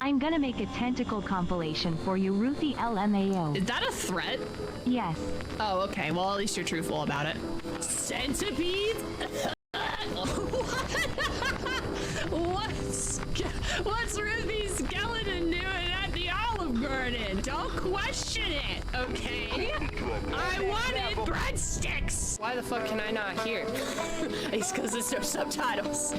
I'm gonna make a tentacle compilation for you, Ruthie LMAO. Is that a threat? Yes. Oh, okay. Well, at least you're truthful about it. Centipede? What's Ruthie Skeleton doing at the Olive Garden? Don't question it, okay? I wanted breadsticks! Why the fuck can I not hear? It's because there's no subtitles.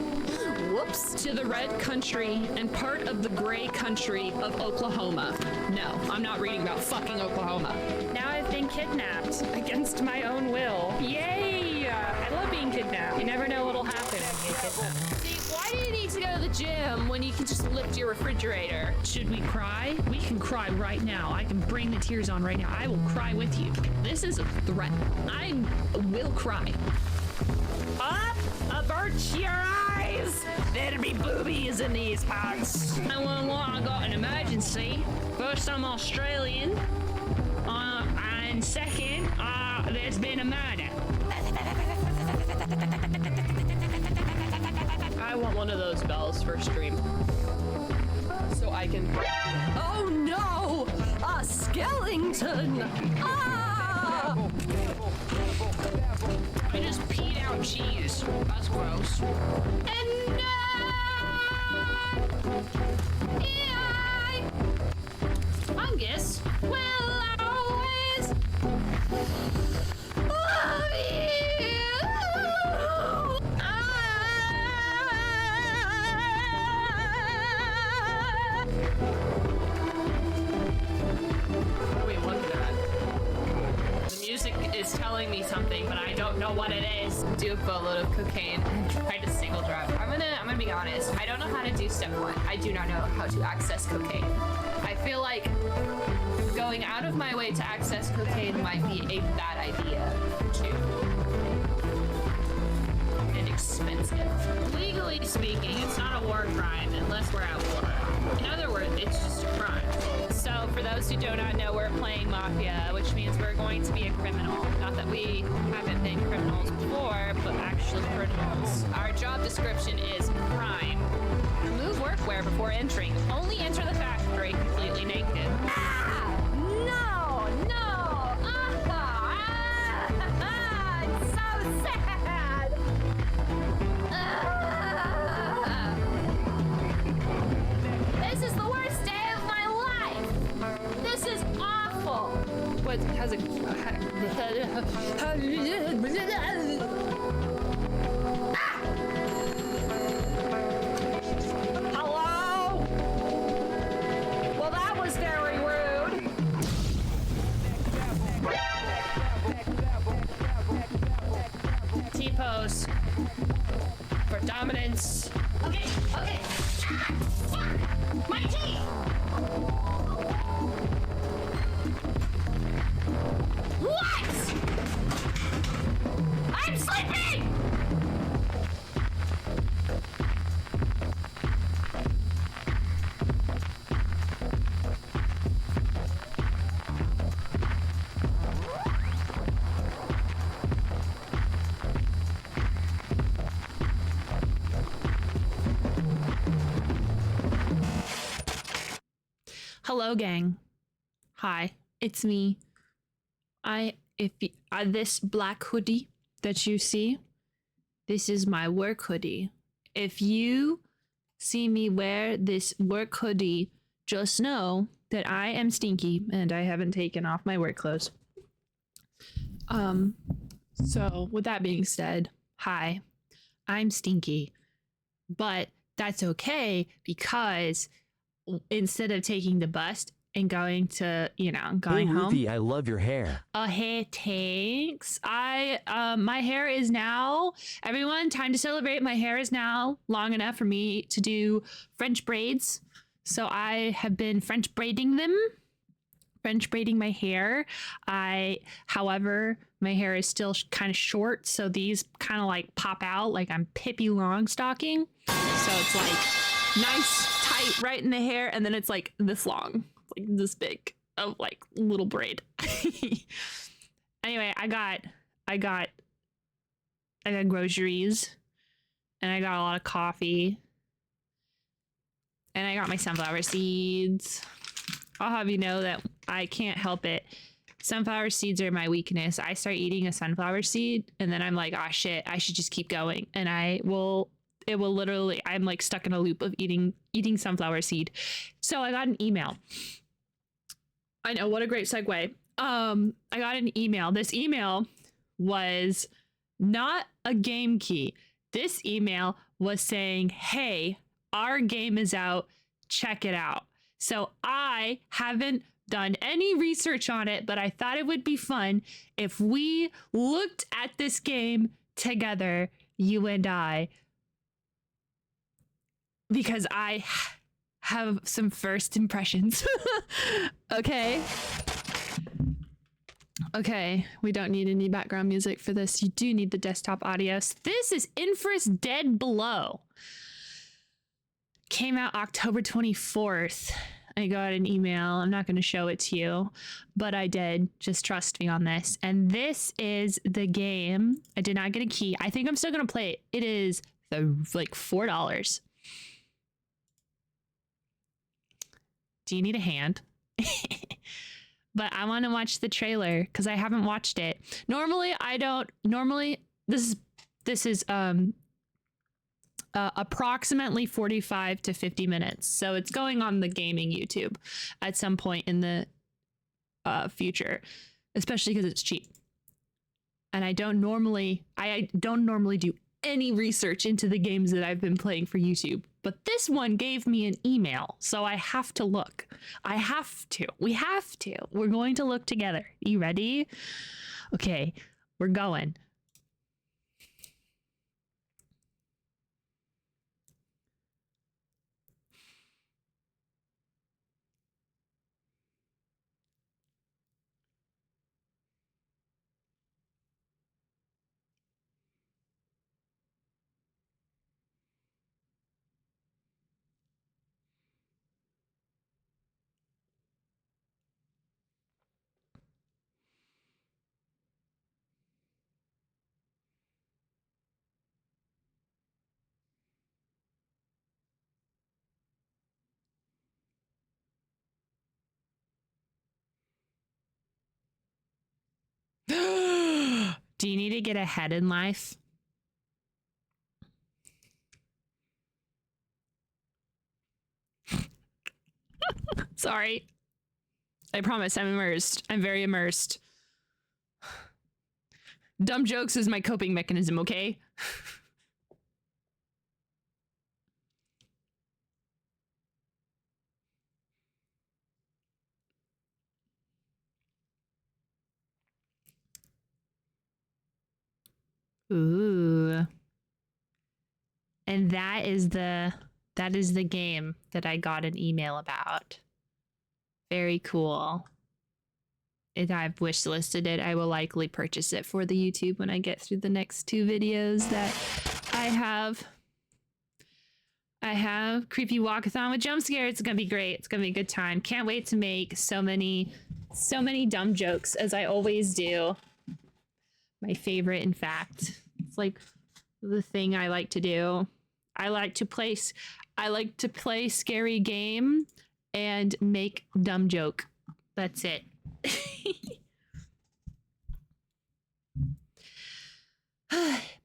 Whoops. To the red country and part of the gray country of Oklahoma. No, I'm not reading about fucking Oklahoma. Now I've been kidnapped against my own will. Yay! I love being kidnapped. You never know what'll happen when you get kidnapped. See, why do you need to go to the gym when you can just lift your refrigerator? Should we cry? We can cry right now. I can bring the tears on right now. I will cry with you. This is a threat. I will cry. Up! Avert your eyes! There'll be boobies in these parts. I got an emergency. First, I'm Australian. And second, there's been a murder. I want one of those bells for stream. So I can... Oh no! A skeleton! Ah! I just peed out cheese. That's gross. And Fungus will always love you. What are we looking at? The music is telling me something, but I don't know what it is. Do a boatload of cocaine and try to single drop. I'm gonna be honest. I don't know how to do step one. I do not know how to access cocaine. I feel like going out of my way to access cocaine might be a bad idea too. And expensive. Legally speaking, it's not a war crime unless we're at war. In other words, it's just a crime. So for those who do not know, we're playing Mafia, which means we're going to be a criminal. Not that we haven't been criminals before, but actually criminals. Our job description is crime. Remove workwear before entering. Only enter the factory completely naked. Ah! No! No! It's so sad! This is the worst day of my life! This is awful! What has a... Ah! Hello? Well, that was very rude. T-pose for dominance. Okay, okay. Ah, fuck! My teeth! What? I'm sleeping! Hello, gang. Hi, it's me. This black hoodie that you see, this is my work hoodie. If you see me wear this work hoodie, just know that I am stinky and I haven't taken off my work clothes. So with that being said, hi, I'm stinky, but that's okay because instead of taking the bus and going to, going home. Ruthie, I love your hair. Hey, thanks. My hair is now, everyone, time to celebrate. My hair is now long enough for me to do French braids. So I have been French braiding my hair. However, my hair is still kind of short. So these kind of like pop out like I'm Pippi Longstocking. So it's like nice, tight, right in the hair. And then it's like this long, like this big of like little braid. Anyway, I got groceries and I got a lot of coffee And I got my sunflower seeds. I'll have you know that I can't help it. Sunflower seeds are my weakness. I start eating a sunflower seed and then I'm like, oh shit, I should just keep going. And it will literally, I'm like stuck in a loop of eating sunflower seed. So I got an email. I know, what a great segue. I got an email. This email was not a game key. This email was saying, hey, our game is out. Check it out. So I haven't done any research on it, but I thought it would be fun if we looked at this game together, you and I, because I have some first impressions. Okay. Okay, we don't need any background music for this. You do need the desktop audio. So this is Infra's Dead Below. Came out October 24th. I got an email. I'm not going to show it to you, but I did. Just trust me on this. And this is the game. I did not get a key. I think I'm still going to play it. It is like $4. Do you need a hand? But I want to watch the trailer because I haven't watched it. Normally, I don't. Normally, this is approximately 45 to 50 minutes. So it's going on the gaming YouTube at some point in the future, especially because it's cheap. And I don't normally do any research into the games that I've been playing for YouTube. But this one gave me an email, so I have to look. I have to. We have to. We're going to look together. You ready? Okay, we're going. Do you need to get ahead in life? Sorry. I promise I'm immersed. I'm very immersed. Dumb jokes is my coping mechanism, okay? Ooh. And that is the game that I got an email about. Very cool. I've wishlisted it. I will likely purchase it for the YouTube when I get through the next 2 videos that I have. Creepy walkathon with jump scares. It's gonna be great. It's gonna be a good time. Can't wait to make so many dumb jokes as I always do. My favorite, in fact. It's like the thing I like to do. I like to play scary game and make dumb joke. That's it.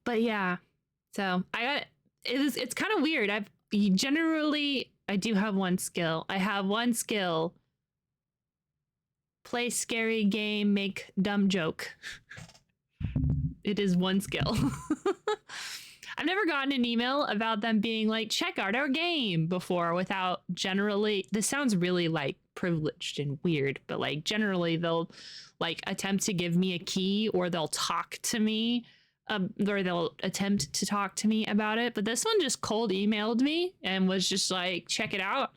But yeah, so it's kind of weird. I do have one skill. I have one skill. Play scary game, make dumb joke. It is one skill. I've never gotten an email about them being like, check out our game before without generally, this sounds really like privileged and weird, but like generally they'll like attempt to give me a key or they'll talk to me or they'll attempt to talk to me about it. But this one just cold emailed me and was just like, check it out.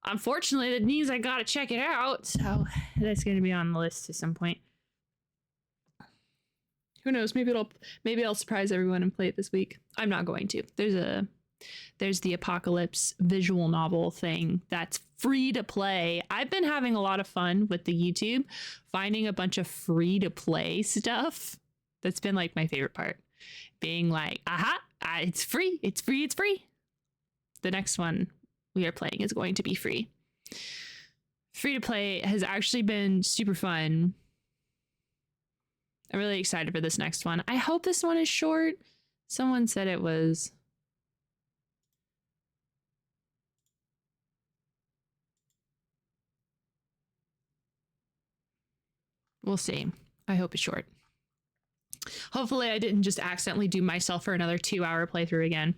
Unfortunately, that means I gotta check it out. So that's going to be on the list at some point. Who knows? Maybe I'll surprise everyone and play it this week. I'm not going to. There's the Apocalypse visual novel thing that's free to play. I've been having a lot of fun with the YouTube, finding a bunch of free to play stuff. That's been like my favorite part. Being like, aha, it's free. It's free. It's free. The next one we are playing is going to be free. Free to play has actually been super fun. I'm really excited for this next one. I hope this one is short. Someone said it was. We'll see. I hope it's short. Hopefully I didn't just accidentally do myself for another 2-hour playthrough again.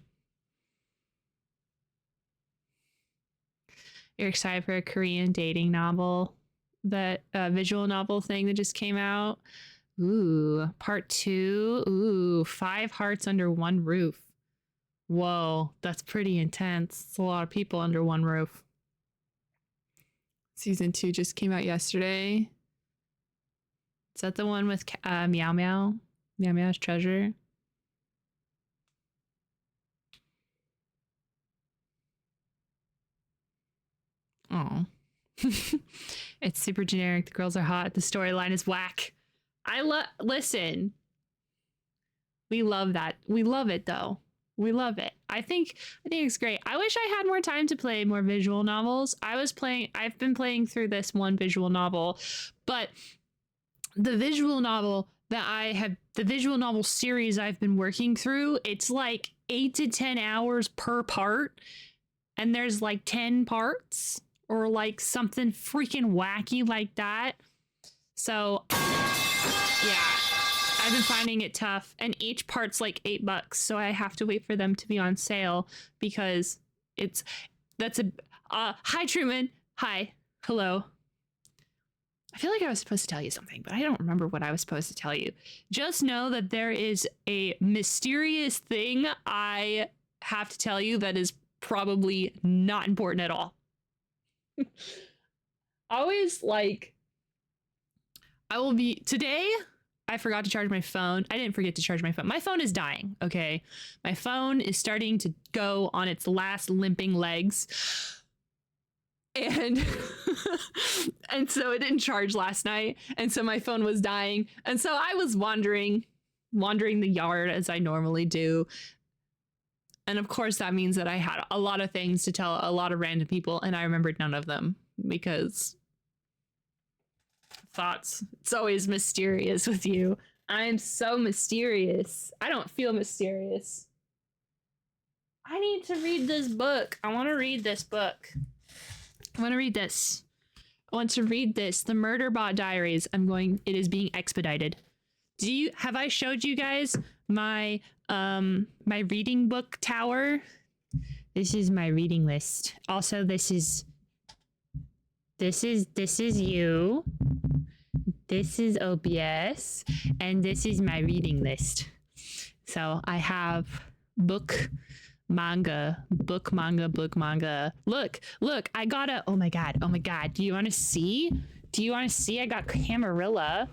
You're excited for a Korean dating novel? That visual novel thing that just came out? Ooh, part 2. Ooh, 5 hearts under one roof. Whoa, that's pretty intense. It's a lot of people under one roof. Season 2 just came out yesterday. Is that the one with Meow Meow? Meow Meow's Treasure? Oh. It's super generic. The girls are hot. The storyline is whack. Listen. We love that. We love it though. We love it. I think it's great. I wish I had more time to play more visual novels. I've been playing through this one visual novel, but the visual novel series I've been working through, it's like 8 to 10 hours per part, and there's like 10 parts or like something freaking wacky like that. So yeah, I've been finding it tough, and each part's like $8, so I have to wait for them to be on sale because hi Truman. Hi. Hello. I feel like I was supposed to tell you something, but I don't remember what I was supposed to tell you. Just know that there is a mysterious thing I have to tell you that is probably not important at all. Today, I forgot to charge my phone. I didn't forget to charge my phone. My phone is dying, okay? My phone is starting to go on its last limping legs. And and so it didn't charge last night, and so my phone was dying, and so I was wandering the yard as I normally do, and of course that means that I had a lot of things to tell a lot of random people, and I remembered none of them because thoughts. It's always mysterious with you. I'm so mysterious. I don't feel mysterious. I need to read this book. I want to read this book. I want to read this. I want to read this. The Murderbot Diaries. It is being expedited. Have I showed you guys my my reading book tower? This is my reading list. Also, this is you. This is OBS, and this is my reading list. So I have book, manga. Look, I got oh my god. Do you want to see? I got Carmilla.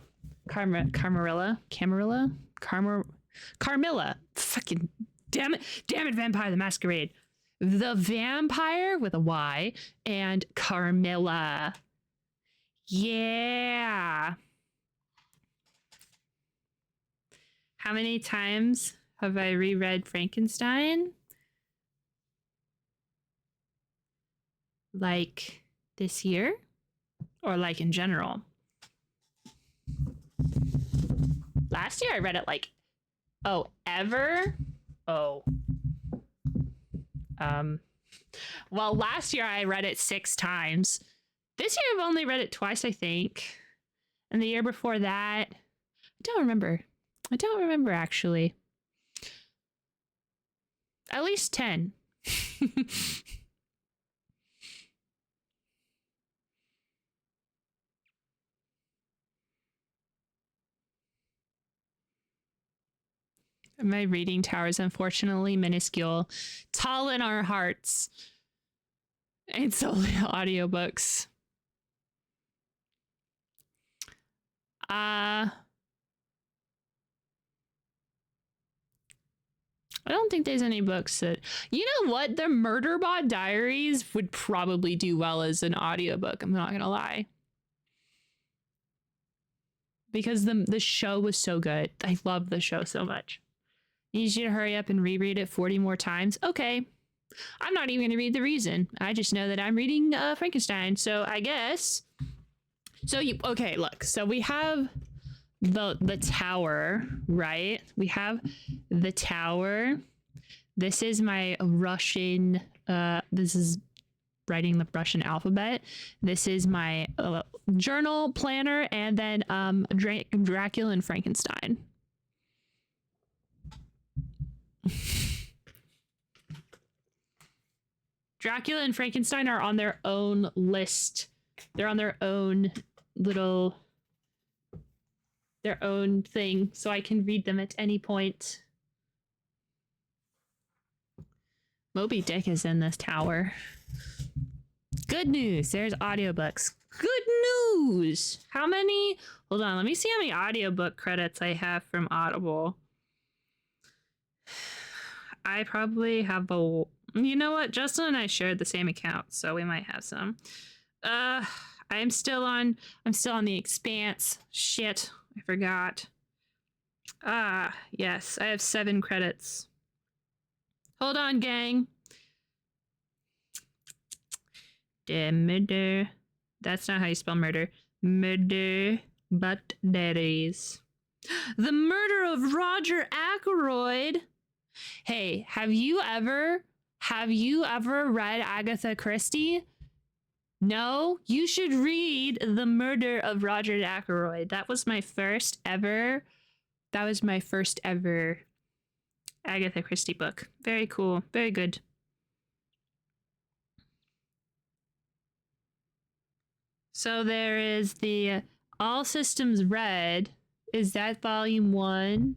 Fucking damn it, Vampire the Masquerade. The Vampire with a Y and Carmilla. Yeah. How many times have I reread Frankenstein? Like this year? Or like in general? Last year I read it like, ever? Well, last year I read it 6 times. This year I've only read it twice, I think. And the year before that, I don't remember actually. At least 10. My reading tower is unfortunately minuscule. Tall in our hearts. And solely audiobooks. I don't think there's any books that... You know what? The Murderbot Diaries would probably do well as an audiobook. I'm not gonna lie. Because the show was so good. I love the show so much. Need you to hurry up and reread it 40 more times. Okay. I'm not even going to read the reason. I just know that I'm reading Frankenstein. So I guess. So you okay? Look. So we have the tower, right? We have the tower. This is my Russian. This is writing the Russian alphabet. This is my journal planner, and then Dracula and Frankenstein. Dracula and Frankenstein are on their own list. They're on their own their own thing, so I can read them at any point. Moby Dick is in this tower. Good news. There's audiobooks. Good news. How many? Hold on. Let me see how many audiobook credits I have from Audible. I probably have a... You know what? Justin and I shared the same account, so we might have some. I'm still on The Expanse. Shit. I forgot. Yes. I have 7 credits. Hold on, gang. Murder. That's not how you spell murder. Murder. But there is. The Murder of Roger Ackroyd. Hey, have you ever read Agatha Christie? No? You should read The Murder of Roger Ackroyd. That was my first ever Agatha Christie book. Very cool. Very good. So there is the All Systems Red. Is that volume 1?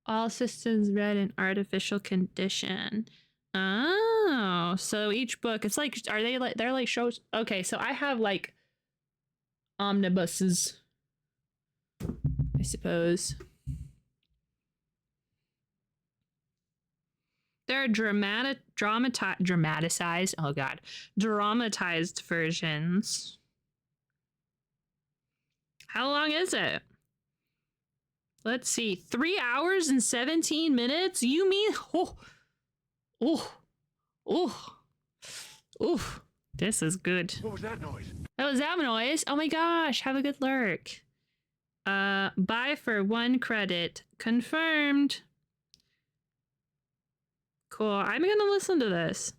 All Systems Red and Artificial Condition. Oh, so each book, it's like, they're like shows? Okay, so I have like omnibuses, I suppose. There are dramatized, oh god, dramatized versions. How long is it? Let's see, 3 hours and 17 minutes? You mean, this is good. What was that noise? That was that noise? Oh my gosh, have a good lurk. Buy for 1 credit. Confirmed. Cool. I'm gonna listen to this.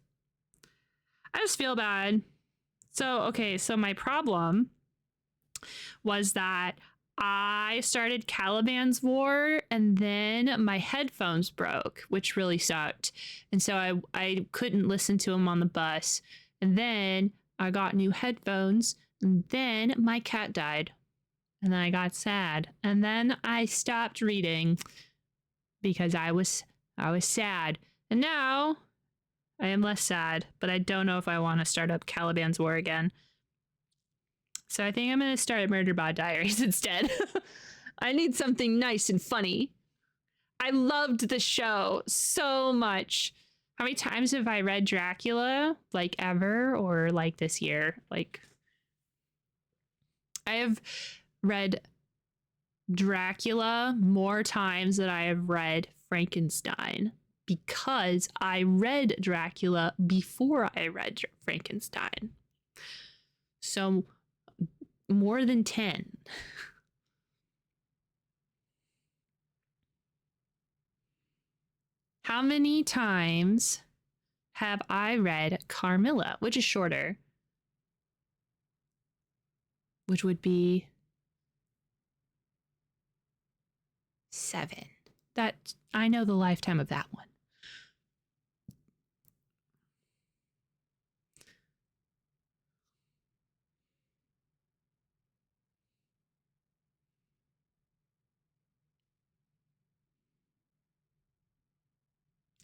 I just feel bad. So, okay, so my problem was that I started Caliban's War and then my headphones broke, which really sucked. And so I couldn't listen to them on the bus. And then I got new headphones and then my cat died. And then I got sad. And then I stopped reading because I was sad. And now I am less sad, but I don't know if I want to start up Caliban's War again. So I think I'm going to start Murderbot Diaries instead. I need something nice and funny. I loved the show so much. How many times have I read Dracula? Like ever or like this year? Like I have read Dracula more times than I have read Frankenstein. Because I read Dracula before I read Frankenstein. So more than 10. How many times have I read Carmilla, which is shorter? Which would be 7. That I know the lifetime of that one.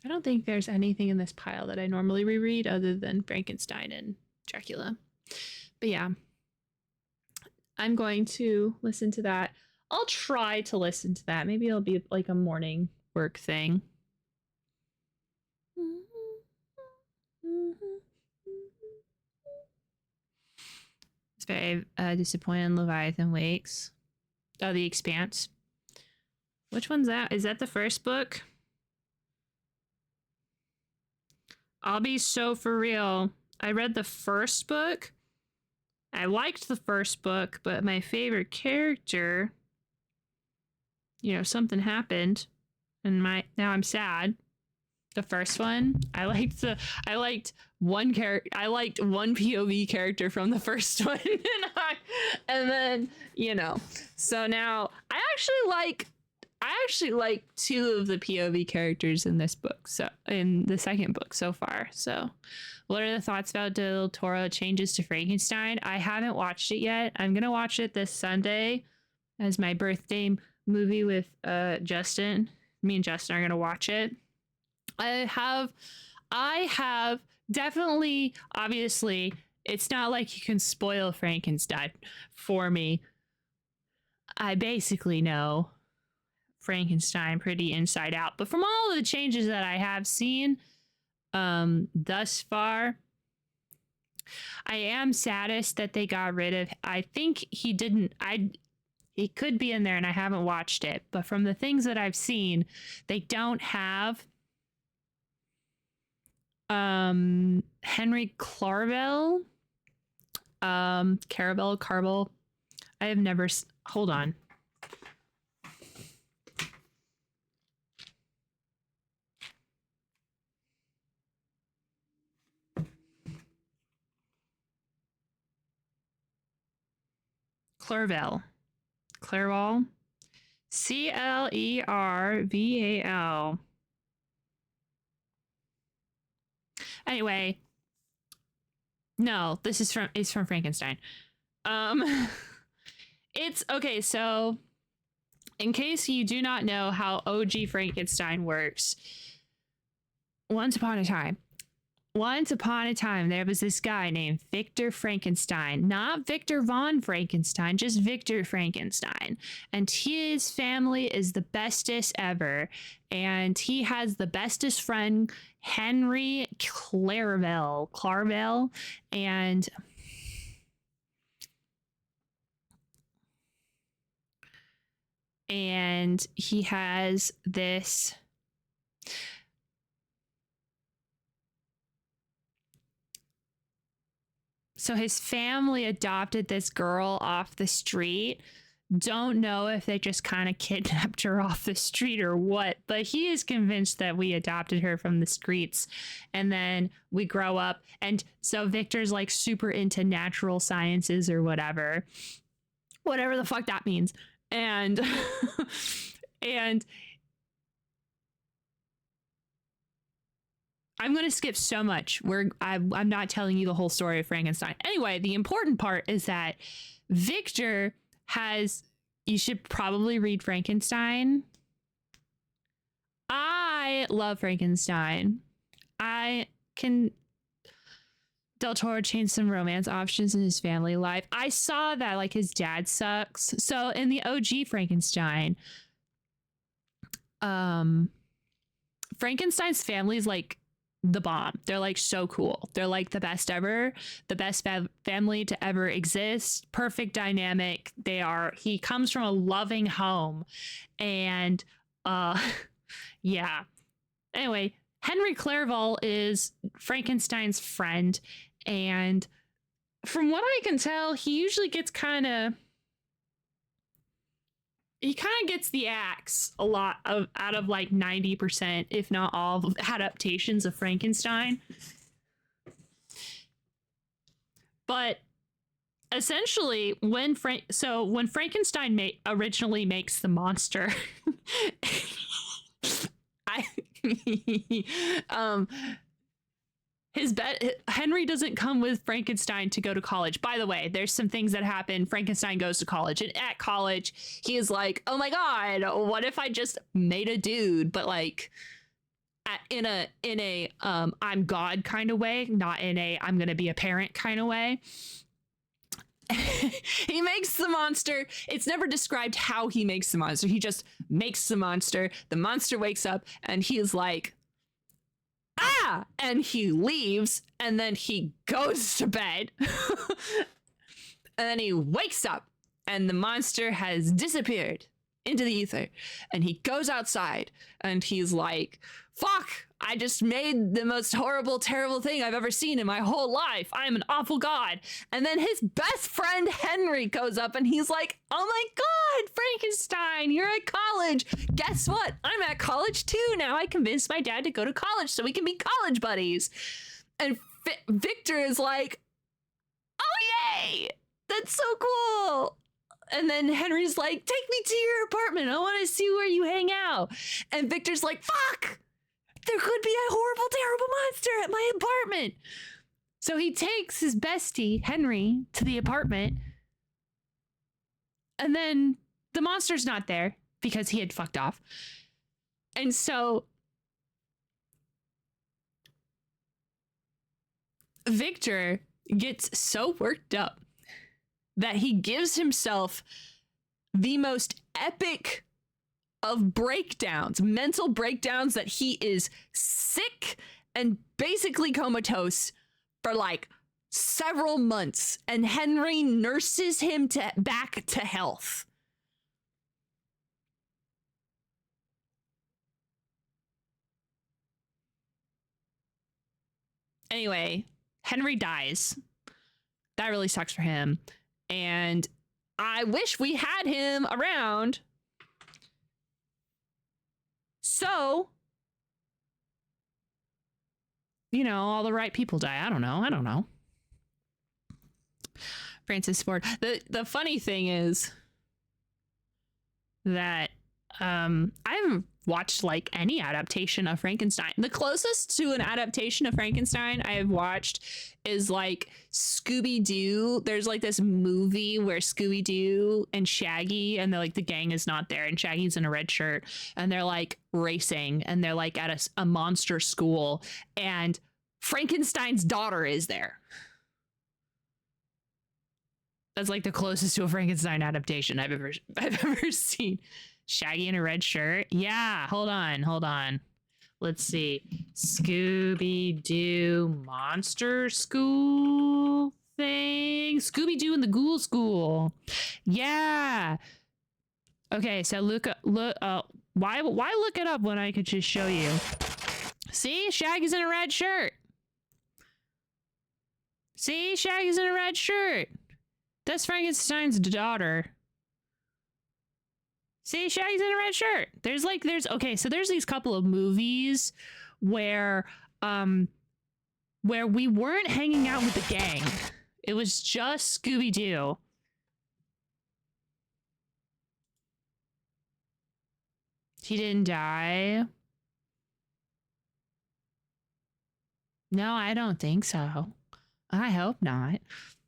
I don't think there's anything in this pile that I normally reread other than Frankenstein and Dracula. But yeah, I'm going to listen to that. I'll try to listen to that. Maybe it'll be like a morning work thing. It's very disappointed in Leviathan Wakes. Oh, The Expanse. Which one's that? Is that the first book? I'll be so for real. I read the first book. I liked the first book, but my favorite character, something happened and now I'm sad. The first one, I liked one POV character from the first one and then, so now I actually like two of the POV characters in this book, so in the second book so far. So what are the thoughts about Del Toro changes to Frankenstein? I haven't watched it yet. I'm gonna watch it this Sunday as my birthday movie with Justin. Me and Justin are gonna watch it. I have definitely, obviously, it's not like you can spoil Frankenstein for me. I basically know Frankenstein pretty inside out, but from all of the changes that I have seen thus far, I am saddest that they got rid of, I think he could be in there and I haven't watched it, but from the things that I've seen, they don't have Henry Clarvel, Carvel. I have never hold on. Clerval. Clerval. Anyway, no, it's from Frankenstein. It's okay, so in case you do not know how OG Frankenstein works, once upon a time, there was this guy named Victor Frankenstein, not Victor von Frankenstein, just Victor Frankenstein. And his family is the bestest ever. And he has the bestest friend, Henry Clarvel. And he has this... So his family adopted this girl off the street. Don't know if they just kind of kidnapped her off the street or what, but he is convinced that we adopted her from the streets. And then we grow up. And so Victor's like super into natural sciences or whatever the fuck that means. And, and I'm going to skip so much. I'm not telling you the whole story of Frankenstein. Anyway, the important part is that Victor you should probably read Frankenstein. I love Frankenstein. Del Toro changed some romance options in his family life. I saw that like his dad sucks. So in the OG Frankenstein, Frankenstein's family is like the bomb. They're like so cool. They're like the best ever, the best family to ever exist. Perfect dynamic. He comes from a loving home. And yeah. Anyway, Henry Clarvel is Frankenstein's friend. And from what I can tell, he usually gets he kind of gets the axe a lot out of like 90%, if not all, of adaptations of Frankenstein. But essentially, when Frankenstein originally makes the monster, Henry doesn't come with Frankenstein to go to college. By the way, there's some things that happen. Frankenstein goes to college, and at college, he is like, "Oh my god, what if I just made a dude?" But like, in a I'm God kind of way, not in a I'm gonna be a parent kind of way. He makes the monster. It's never described how he makes the monster. He just makes the monster. The monster wakes up, and he is like, ah! And he leaves, and then he goes to bed. And then he wakes up, and the monster has disappeared into the ether. And he goes outside, and he's like, fuck, I just made the most horrible, terrible thing I've ever seen in my whole life. I am an awful god. And then his best friend Henry goes up and he's like, oh my god, Frankenstein, you're at college. Guess what? I'm at college too. Now I convinced my dad to go to college so we can be college buddies. And Victor is like, oh yay, that's so cool. And then Henry's like, take me to your apartment. I want to see where you hang out. And Victor's like, fuck. There could be a horrible, terrible monster at my apartment. So he takes his bestie, Henry, to the apartment. And then the monster's not there because he had fucked off. And so Victor gets so worked up that he gives himself the most epic of breakdowns, mental breakdowns, that he is sick and basically comatose for like several months, and Henry nurses him back to health. Anyway, Henry dies. That really sucks for him. And I wish we had him around. So, you know, all the right people die. I don't know. Francis Ford. The funny thing is that I haven't watched like any adaptation of Frankenstein. The closest to an adaptation of Frankenstein I have watched is like Scooby-Doo. There's like this movie where Scooby-Doo and Shaggy and they're like, the gang is not there and Shaggy's in a red shirt and they're like racing and they're like at a monster school and Frankenstein's daughter is there. That's like the closest to a Frankenstein adaptation I've ever seen. Shaggy in a red shirt. Yeah, hold on. Let's see. Scooby-Doo monster school thing. Scooby-Doo and the Ghoul School. Yeah. Okay, so why look it up when I could just show you? See, Shaggy's in a red shirt. See, Shaggy's in a red shirt. That's Frankenstein's daughter. See, Shaggy's in a red shirt. There's these couple of movies where we weren't hanging out with the gang. It was just Scooby-Doo. He didn't die. No, I don't think so. I hope not.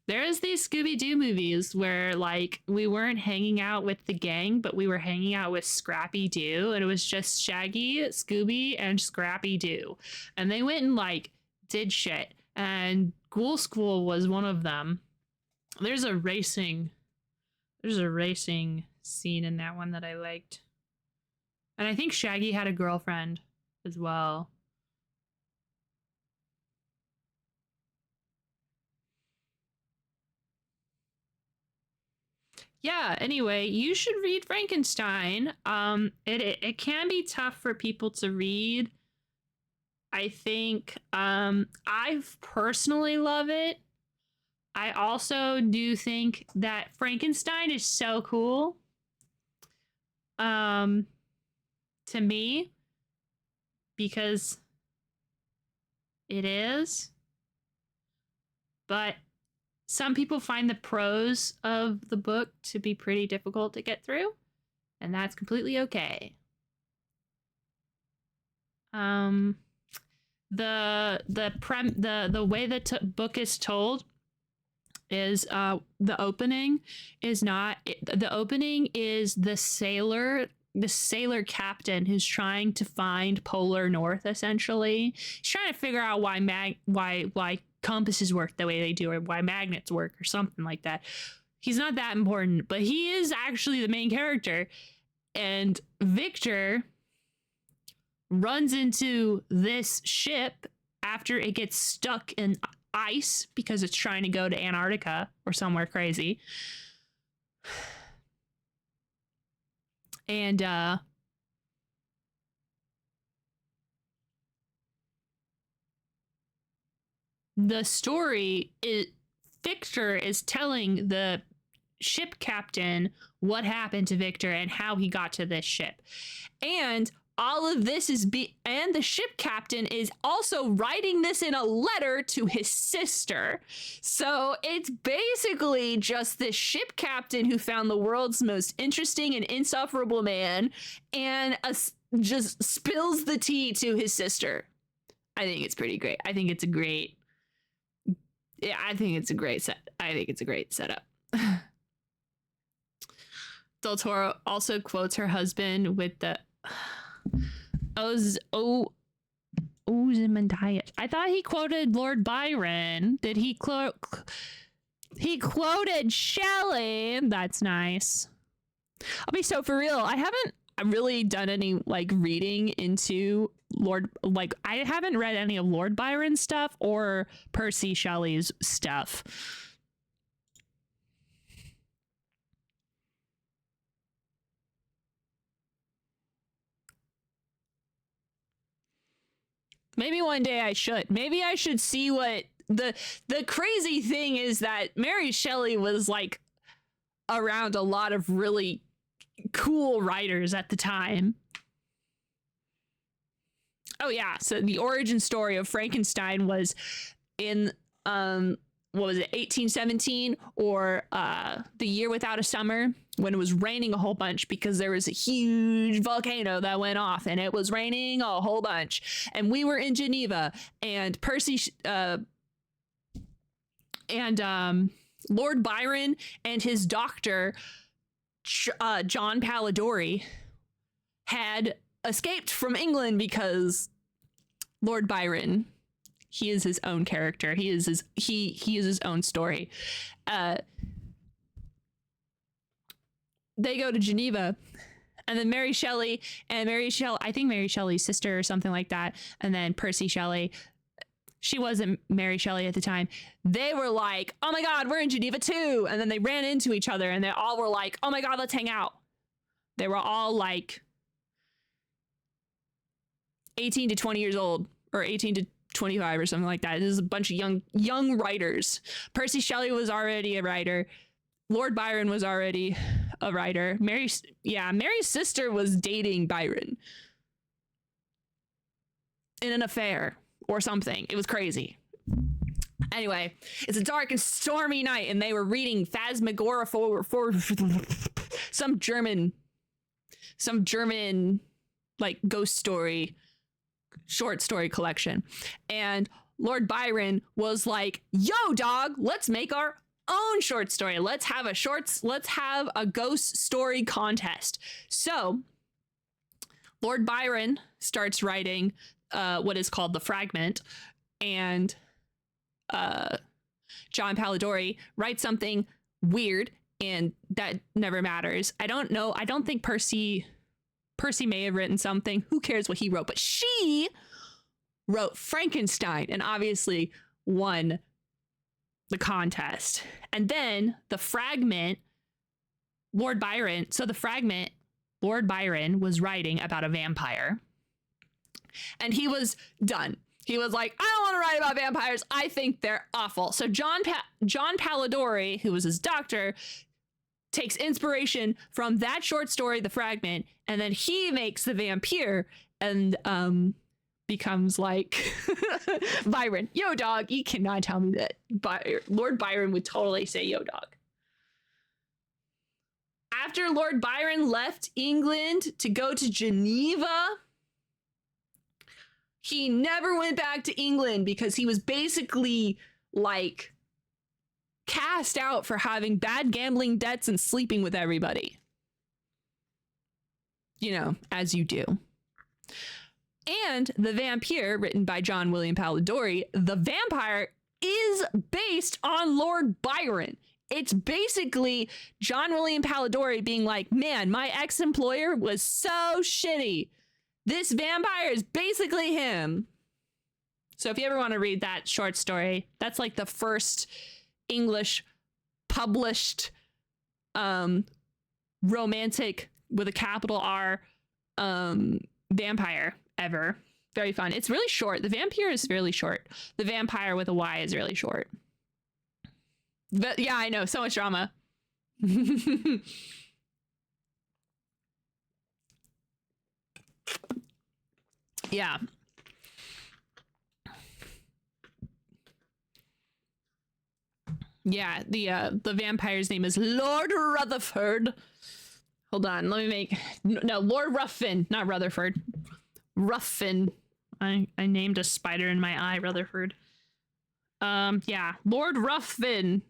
There's these Scooby-Doo movies where like we weren't hanging out with the gang, but we were hanging out with Scrappy-Doo, and it was just Shaggy, Scooby, and Scrappy-Doo. And they went and like did shit. And Ghoul School was one of them. There's a racing scene in that one that I liked. And I think Shaggy had a girlfriend as well. Yeah, anyway, you should read Frankenstein. It can be tough for people to read. I think I personally love it. I also do think that Frankenstein is so cool. To me, because it is. But some people find the prose of the book to be pretty difficult to get through, and that's completely okay. The way the book is told is the opening is the sailor captain who's trying to find Polar North. Essentially, he's trying to figure out why compasses work the way they do, or why magnets work, or something like that. He's not that important, but he is actually the main character. And Victor runs into this ship after it gets stuck in ice because it's trying to go to Antarctica or somewhere crazy. And the story is Victor is telling the ship captain what happened to Victor and how he got to this ship. And all of this is and the ship captain is also writing this in a letter to his sister. So it's basically just this ship captain who found the world's most interesting and insufferable man and just spills the tea to his sister. I think it's pretty great. I think it's a great setup. Del Toro also quotes her husband with the Ozymandias. I thought he quoted Lord Byron. Did he he quoted Shelley? That's nice. I'll be so for real. I haven't really done any like reading into I haven't read any of Lord Byron's stuff or Percy Shelley's stuff. Maybe one day I should. Maybe I should see what the crazy thing is that Mary Shelley was like around a lot of really cool writers at the time. Oh yeah, so the origin story of Frankenstein was in what was it, 1817 or The Year Without a Summer, when it was raining a whole bunch because there was a huge volcano that went off and it was raining a whole bunch. And we were in Geneva and Lord Byron and his doctor, John Polidori, had escaped from England because Lord Byron, he is his own character. He is his own story. They go to Geneva, and then Mary Shelley, I think Mary Shelley's sister or something like that, and then Percy Shelley, she wasn't Mary Shelley at the time. They were like, oh my God, we're in Geneva too. And then they ran into each other and they all were like, oh my God, let's hang out. They were all like 18 to 20 years old, or 18 to 25 or something like that. This is a bunch of young writers. Percy Shelley was already a writer. Lord Byron was already a writer. Mary's sister was dating Byron in an affair or something. It was crazy. Anyway, it's a dark and stormy night and they were reading Phantasmagoria for some German like ghost story, short story collection. And Lord Byron was like, yo dog, let's make our own short story. Let's have a ghost story contest. So Lord Byron starts writing what is called the Fragment, and John Polidori writes something weird, and that never matters. I don't know. I don't think Percy may have written something. Who cares what he wrote? But she wrote Frankenstein and obviously won the contest. And then the Fragment, Lord Byron was writing about a vampire. And he was done. He was like, I don't want to write about vampires. I think they're awful. So John Polidori, who was his doctor, takes inspiration from that short story, The Fragment, and then he makes the vampire and becomes like Byron. Yo, dog, you cannot tell me that. Lord Byron would totally say, yo, dog. After Lord Byron left England to go to Geneva, he never went back to England because he was basically like cast out for having bad gambling debts and sleeping with everybody. You know, as you do. And The Vampire, written by John William Polidori, the vampire is based on Lord Byron. It's basically John William Polidori being like, man, my ex-employer was so shitty. This vampire is basically him. So if you ever want to read that short story, that's like the first English published romantic with a capital R vampire ever. Very fun. It's really short. The vampire is fairly short. The vampire with a Y is really short. But yeah, I know. So much drama. Yeah. Yeah, the vampire's name is Lord Rutherford. Hold on, let me make no Lord Ruffin, not Rutherford. Ruffin. I named a spider in my eye Rutherford. Yeah, Lord Ruffin.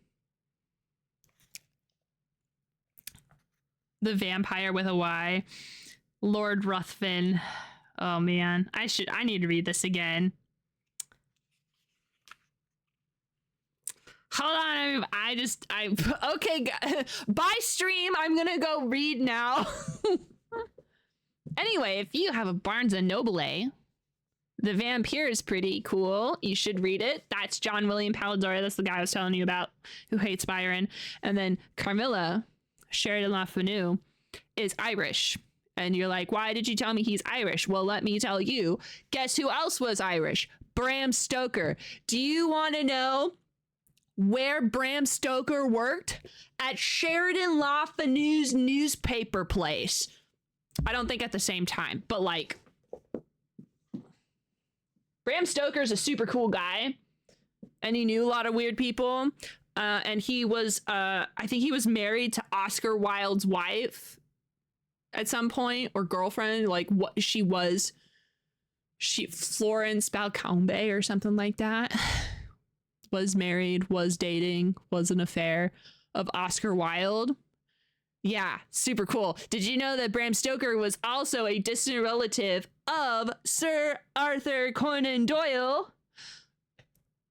The vampire with a Y. Lord Ruthven. Oh man, I need to read this again. Hold on, okay, bye stream, I'm gonna go read now. Anyway, if you have a Barnes & Noble, The Vampire is pretty cool. You should read it. That's John William Palladori. That's the guy I was telling you about who hates Byron. And then Carmilla Sheridan LaFanu is Irish. And you're like, why did you tell me he's Irish? Well, let me tell you. Guess who else was Irish? Bram Stoker. Do you want to know where Bram Stoker worked? At Sheridan LaFanu's newspaper place. I don't think at the same time, but like, Bram Stoker's a super cool guy, and he knew a lot of weird people. And he was, I think he was married to Oscar Wilde's wife at some point, or girlfriend, like what she was, Florence Balcombe or something like that, was married, was dating, was an affair of Oscar Wilde. Yeah, super cool. Did you know that Bram Stoker was also a distant relative of Sir Arthur Conan Doyle,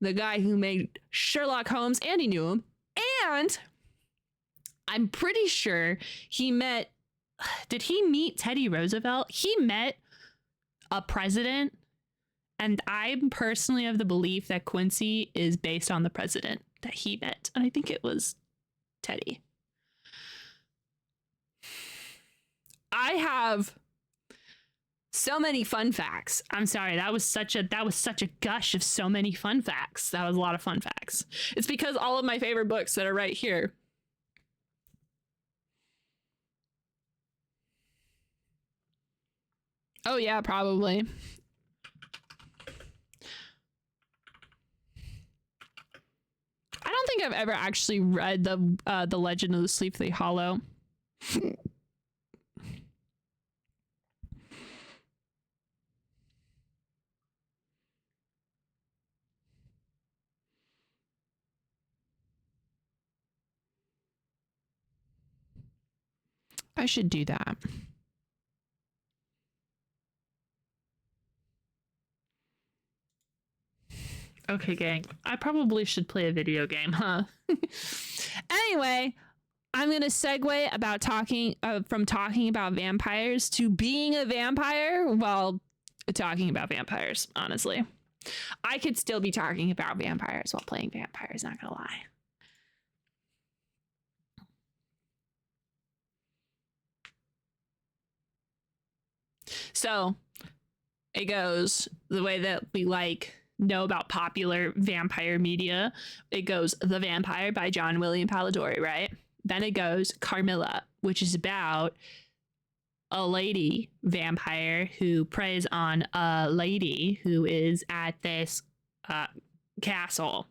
the guy who made Sherlock Holmes, and he knew him. And I'm pretty sure he met, did he meet Teddy Roosevelt? He met a president, and I'm personally of the belief that Quincy is based on the president that he met. And I think it was Teddy. I have so many fun facts. I'm sorry, that was such a gush of so many fun facts. That was a lot of fun facts. It's because all of my favorite books that are right here. Oh yeah, probably. I don't think I've ever actually read the Legend of the Sleepy Hollow. I should do that. Okay, gang. I probably should play a video game, huh? Anyway, I'm gonna segue about from talking about vampires to being a vampire while talking about vampires, honestly. I could still be talking about vampires while playing vampires, not gonna lie. So it goes the way that we know about popular vampire media. It goes The Vampire by John William Palladori, right? Then it goes Carmilla, which is about a lady vampire who preys on a lady who is at this castle.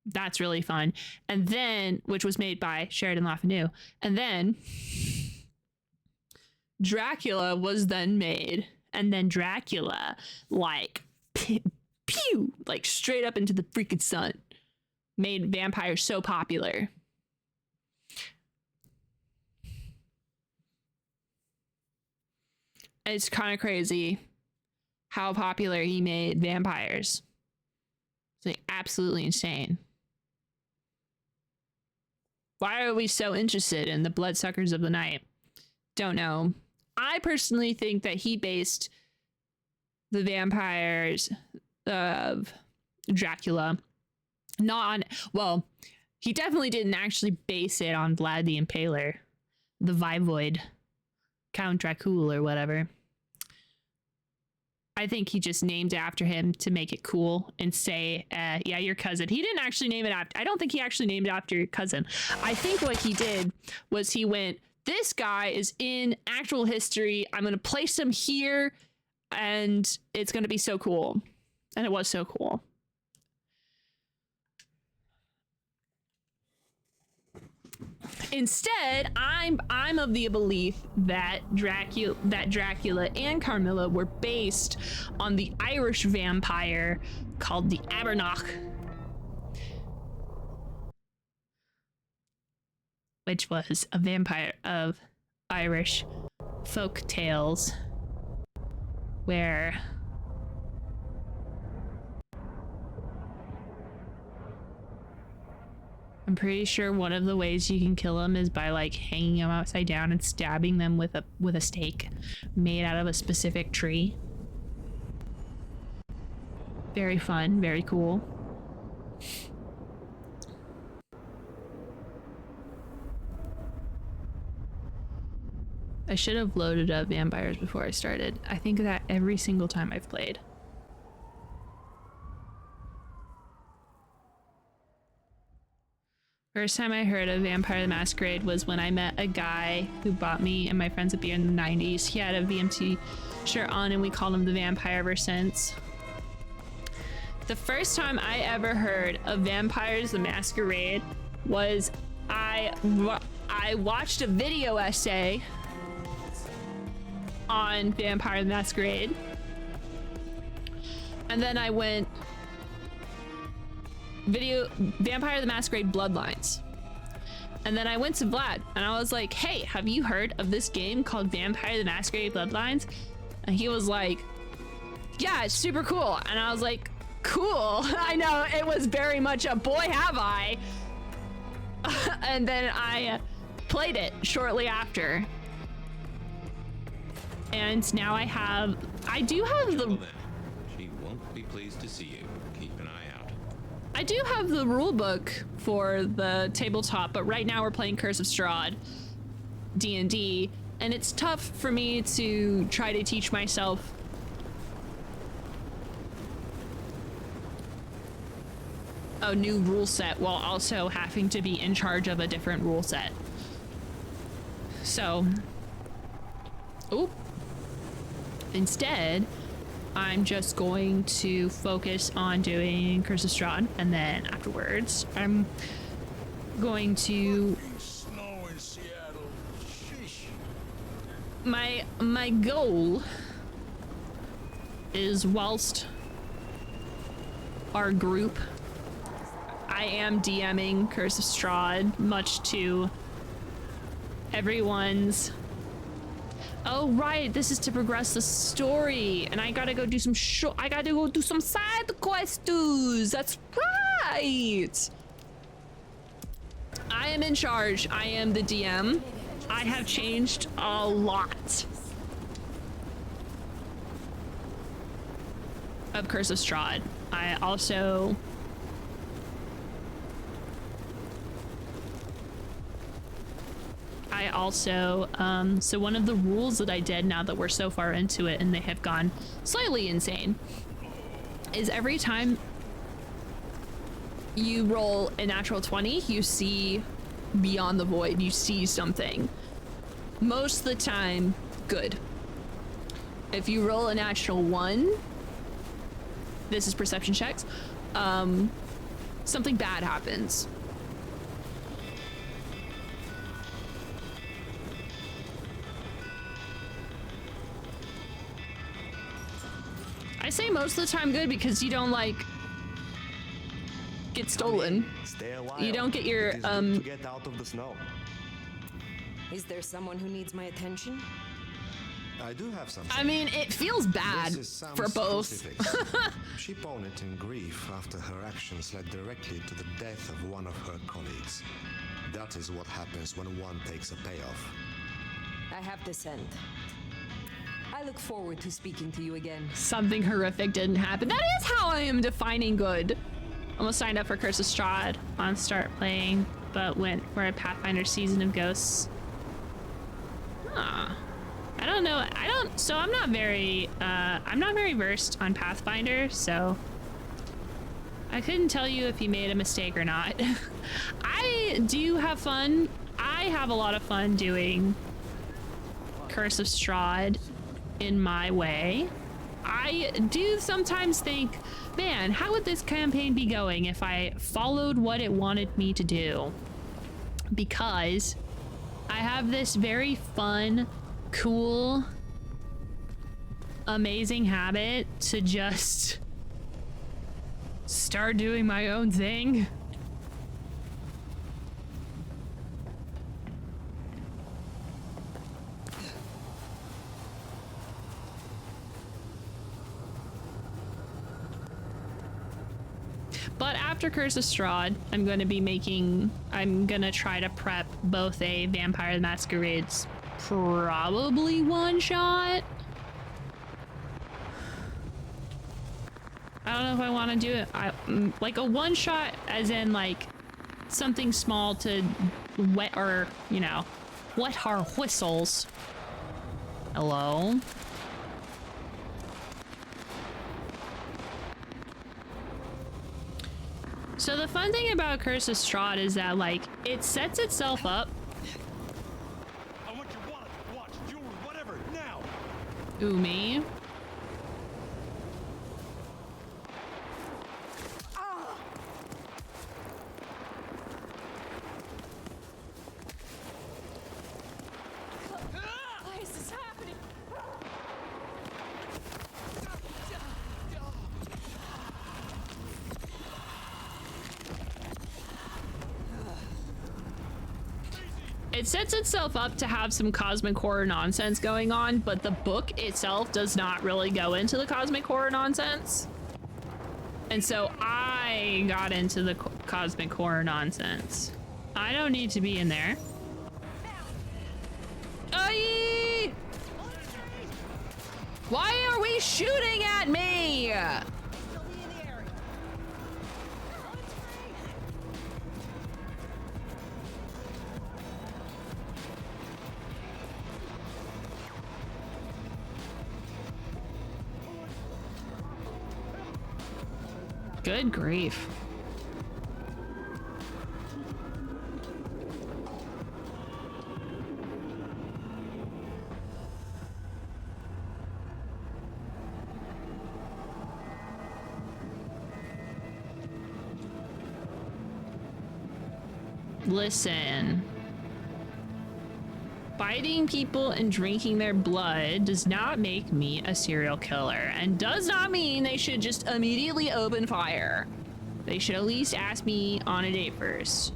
That's really fun. And then, which was made by Sheridan LaFanu. And then Dracula was then made, and then Dracula pew, like straight up into the freaking sun, made vampires so popular. It's kind of crazy how popular he made vampires. It's like absolutely insane. Why are we so interested in the bloodsuckers of the night? Don't know. I personally think that he based the vampires of Dracula not on, well, he definitely didn't actually base it on Vlad the Impaler, the Voivod, Count Dracul or whatever. I think he just named it after him to make it cool and say, yeah, your cousin. He didn't actually name it after, I don't think he actually named it after your cousin. I think what he did was he went, this guy is in actual history. I'm going to place him here and it's going to be so cool. And it was so cool. Instead, I'm of the belief that Dracula and Carmilla were based on the Irish vampire called the Abernach, which was a vampire of Irish folk tales where I'm pretty sure one of the ways you can kill them is by like hanging them upside down and stabbing them with a stake made out of a specific tree. Very fun, very cool. I should have loaded up vampires before I started. I think of that every single time I've played. First time I heard of Vampire the Masquerade was when I met a guy who bought me and my friends a beer in the 90s. He had a VMT shirt on and we called him the Vampire ever since. The first time I ever heard of Vampires the Masquerade was I watched a video essay on Vampire the Masquerade. And then I went Vampire the Masquerade Bloodlines. And then I went to Vlad and I was like, hey, have you heard of this game called Vampire the Masquerade Bloodlines? And he was like, yeah, it's super cool. And I was like, cool. I know, it was very much a boy have I. And then I played it shortly after. And now I do have the... Well then, she won't be pleased to see you. Keep an eye out. I do have the rule book for the tabletop, but right now we're playing Curse of Strahd D&D, and it's tough for me to try to teach myself a new rule set while also having to be in charge of a different rule set. So, instead, I'm just going to focus on doing Curse of Strahd, and then afterwards, I'm going to... My goal is, whilst our group, I am DMing Curse of Strahd, much to everyone's... Oh right, this is to progress the story, and I gotta go do some side quests. That's right. I am in charge. I am the DM. I have changed a lot of Curse of Strahd. I also so one of the rules that I did, now that we're so far into it and they have gone slightly insane, is every time you roll a natural 20, you see beyond the void, you see something. Most of the time, good. If you roll a natural 1, this is perception checks, something bad happens. I say most of the time good because you don't like get stolen. You don't get your to get out of the snow. Is there someone who needs my attention? I do have something. I mean, it feels bad for both. She owned it in grief after her actions led directly to the death of one of her colleagues. That is what happens when one takes a payoff. I have to send. I look forward to speaking to you again. Something horrific didn't happen. That is how I am defining good. Almost signed up for Curse of Strahd on start playing, but went for a Pathfinder Season of Ghosts. Ah. I don't know. So I'm not very versed on Pathfinder, so I couldn't tell you if you made a mistake or not. I do have fun. I have a lot of fun doing Curse of Strahd in my way. I do sometimes think, man, how would this campaign be going if I followed what it wanted me to do? Because I have this very fun, cool, amazing habit to just start doing my own thing. But after Curse of Strahd, I'm going to try to prep both a Vampire the Masquerade's probably one shot. I don't know if I want to do it. Like a one shot as in like something small to wet our whistles. Hello? So the fun thing about Curse of Strahd is that, like, it sets itself up. I want your wallet, watch, jewelry, whatever, now! Ooh, me? Why is this happening? It sets itself up to have some cosmic horror nonsense going on, but the book itself does not really go into the cosmic horror nonsense. And so I got into the cosmic horror nonsense. I don't need to be in there. Aye! Why are we shooting at me? Good grief. Listen. Biting people and drinking their blood does not make me a serial killer, and does not mean they should just immediately open fire. They should at least ask me on a date first.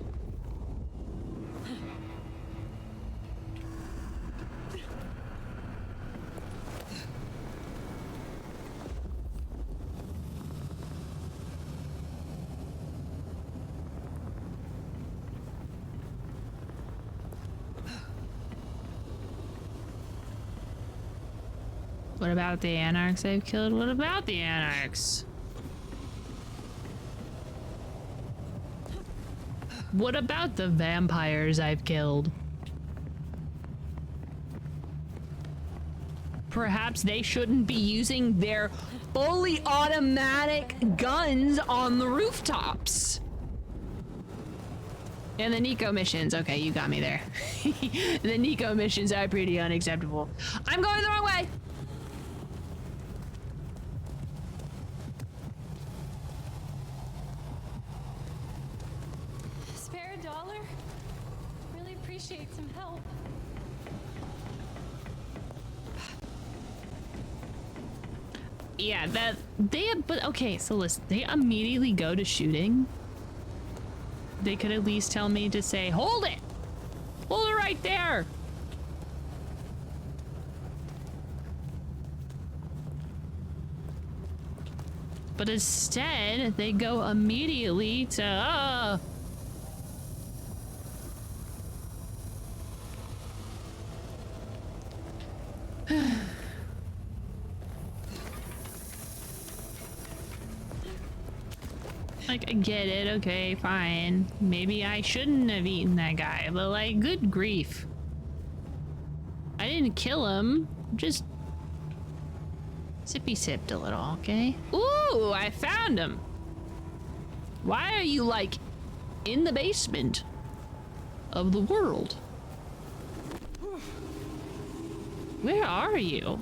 What about the anarchs I've killed? What about the anarchs? What about the vampires I've killed? Perhaps they shouldn't be using their fully automatic guns on the rooftops. And the Nico missions. Okay, you got me there. The Nico missions are pretty unacceptable. I'm going the wrong way. Appreciate some help. Yeah, but okay, so listen, they immediately go to shooting. They could at least tell me to say, hold it! Hold it right there! But instead, they go immediately to, like, I get it, okay, fine. Maybe I shouldn't have eaten that guy, but like, good grief. I didn't kill him. Just sippy sipped a little, okay? Ooh, I found him. Why are you like in the basement of the world? Where are you?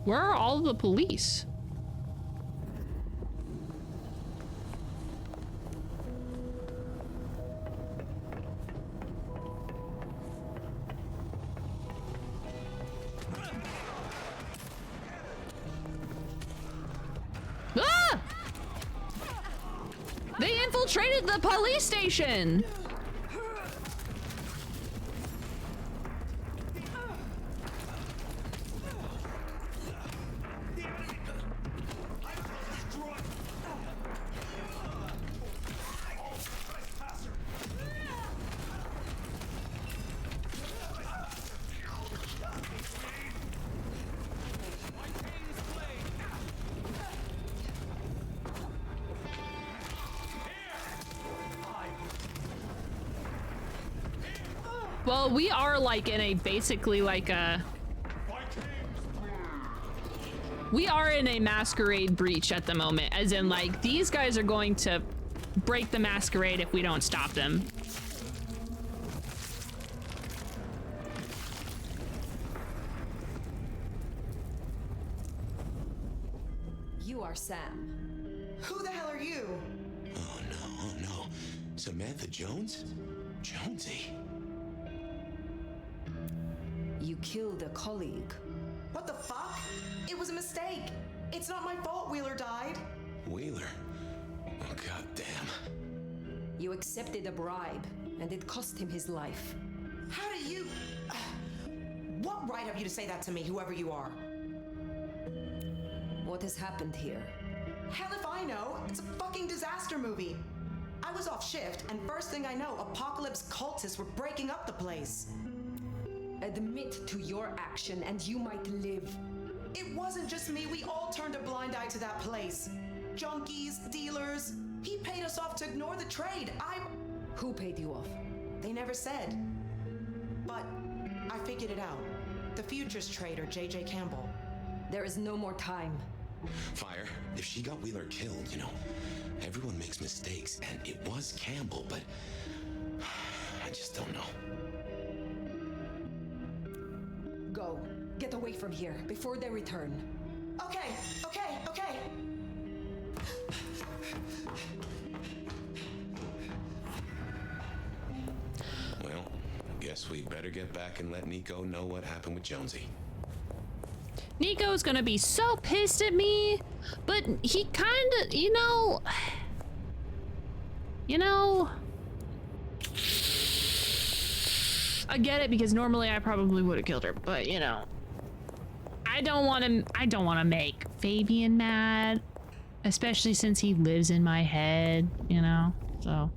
Where are all the police? Ah! They infiltrated the police station! Well, we are like in a basically like a... We are in a masquerade breach at the moment, as in like these guys are going to break the masquerade if we don't stop them. You are Sam. Who the hell are you? Oh no. Samantha Jones? Jonesy. You killed a colleague. What the fuck? It was a mistake. It's not my fault Wheeler died. Wheeler? Oh, goddamn. You accepted a bribe, and it cost him his life. How do you... What right have you to say that to me, whoever you are? What has happened here? Hell if I know. It's a fucking disaster movie. I was off shift, and first thing I know, Apocalypse cultists were breaking up the place. Admit to your action and you might live. It wasn't just me. We all turned a blind eye to that place. Junkies, dealers. He paid us off to ignore the trade. Who paid you off? They never said. But I figured it out. The futures trader, J.J. Campbell. There is no more time. Fire, if she got Wheeler killed, you know, everyone makes mistakes, and it was Campbell, but I just don't know. Go. Get away from here before they return. Okay. Well, guess we better get back and let Nico know what happened with Jonesy. Nico's gonna be so pissed at me, but he kinda, you know, I get it because normally I probably would have killed her, but you know, I don't want to make Fabian mad, especially since he lives in my head, you know, so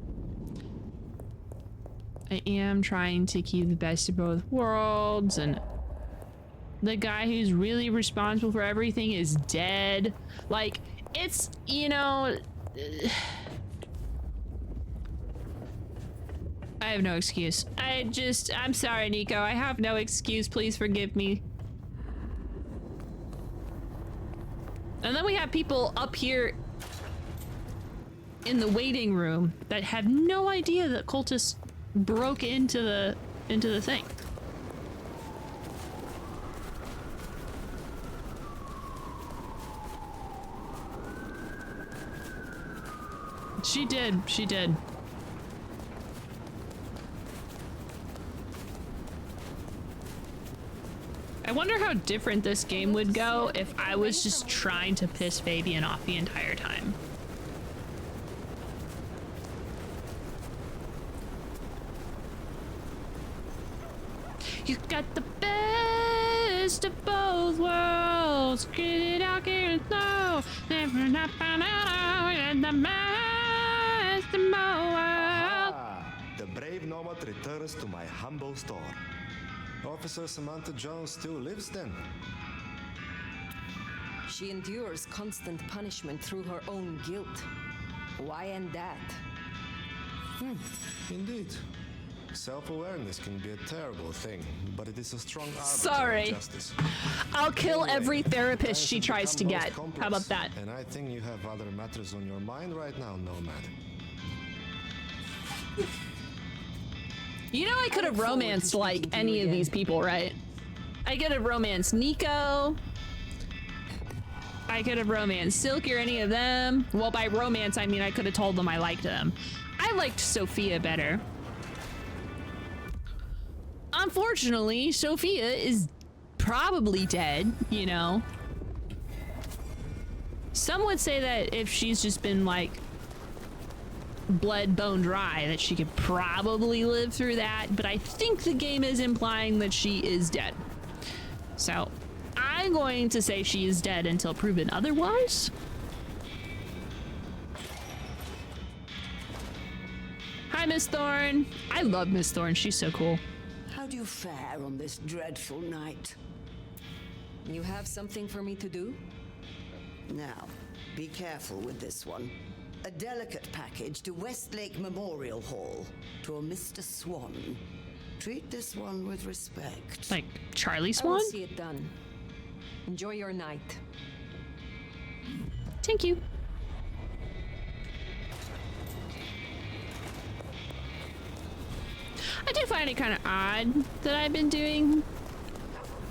I am trying to keep the best of both worlds, and the guy who's really responsible for everything is dead. Like, it's, you know, I have no excuse. I'm sorry, Nico. I have no excuse. Please forgive me. And then we have people up here in the waiting room that have no idea that cultists broke into the thing. She did. I wonder how different this game would go if I was just trying to piss Fabian off the entire time. You got the best of both worlds. Get it out, get it low. Never not found out. And the best of my world. Ah, the brave nomad returns to my humble store. Officer Samantha Jones still lives then? She endures constant punishment through her own guilt. Why end that? Indeed. Self-awareness can be a terrible thing, but it is a strong arbiter Sorry. of justice. I'll kill every Anyway, therapist times she have tries to become get. most How about complex, that? And I think you have other matters on your mind right now, Nomad. You know I could have look forward to romanced like speaking to any you of these again. people, right? I could have romanced Nico. I could have romanced Silk or any of them. Well, by romance, I mean I could have told them I liked them. I liked Sophia better. Unfortunately, Sophia is probably dead, you know? Some would say that if she's just been like blood bone dry, that she could probably live through that, but I think the game is implying that she is dead. So I'm going to say she is dead until proven otherwise. Hi, Miss Thorne. I love Miss Thorne. She's so cool. How do you fare on this dreadful night? You have something for me to do? Now, be careful with this one. A delicate package to Westlake Memorial Hall to a Mr. Swan. Treat this one with respect. Like Charlie I will Swan? see it done. Enjoy your night. Thank you. I do find it kind of odd that I've been doing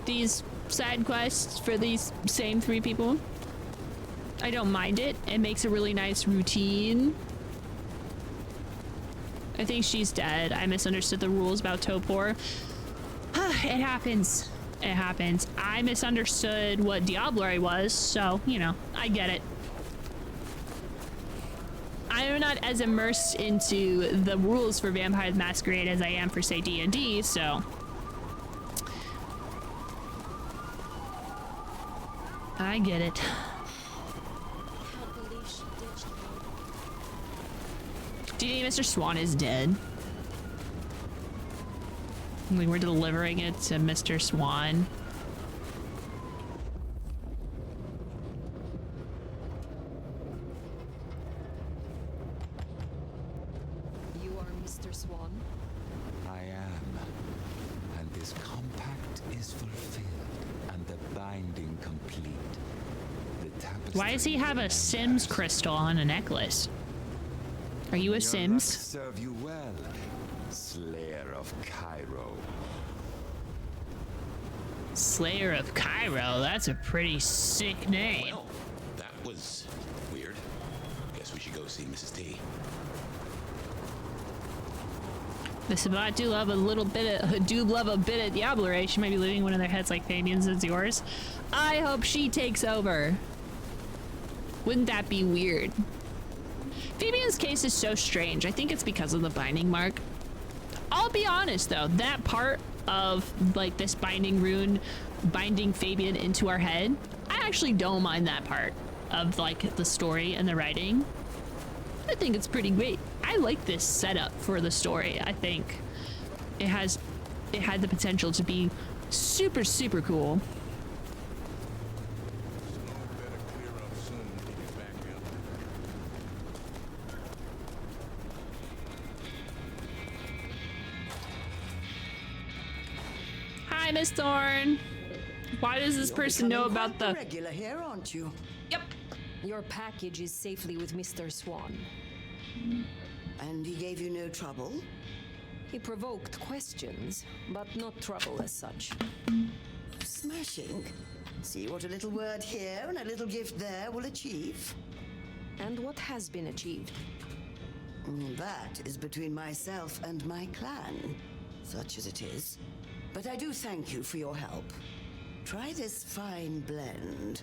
these side quests for these same 3 people. I don't mind it. It makes a really nice routine. I think she's dead. I misunderstood the rules about Topor. It happens. It happens. I misunderstood what Diablerie was, so, you know, I get it. I am not as immersed into the rules for Vampire the Masquerade as I am for, say, D&D, so... I get it. Do you think Mr. Swan is dead? Like, we're delivering it to Mr. Swan. You are Mr. Swan? I am. And this compact is fulfilled, and the binding complete. The Why does he have a Sims crystal on a necklace? Are you a Sims? Serve you well, Slayer of Cairo. Slayer of Cairo, that's a pretty sick name. Well, that was weird. Guess we should go see Mrs. T. Listen, but I do love a little bit of Diablerie. She might be leaving one of their heads like Fabian's is yours. I hope she takes over. Wouldn't that be weird? Fabian's case is so strange. I think it's because of the binding mark. I'll be honest though, that part of like this binding rune binding Fabian into our head, I actually don't mind that part of like the story and the writing. I think it's pretty great. I like this setup for the story. I think it had the potential to be super, super cool. Hi, Miss Thorne. Why does this person know about the... regular here, aren't you? Yep. Your package is safely with Mr. Swan. And he gave you no trouble? He provoked questions, but not trouble as such. Smashing. See what a little word here and a little gift there will achieve. And what has been achieved? That is between myself and my clan, such as it is. But I do thank you for your help. Try this fine blend.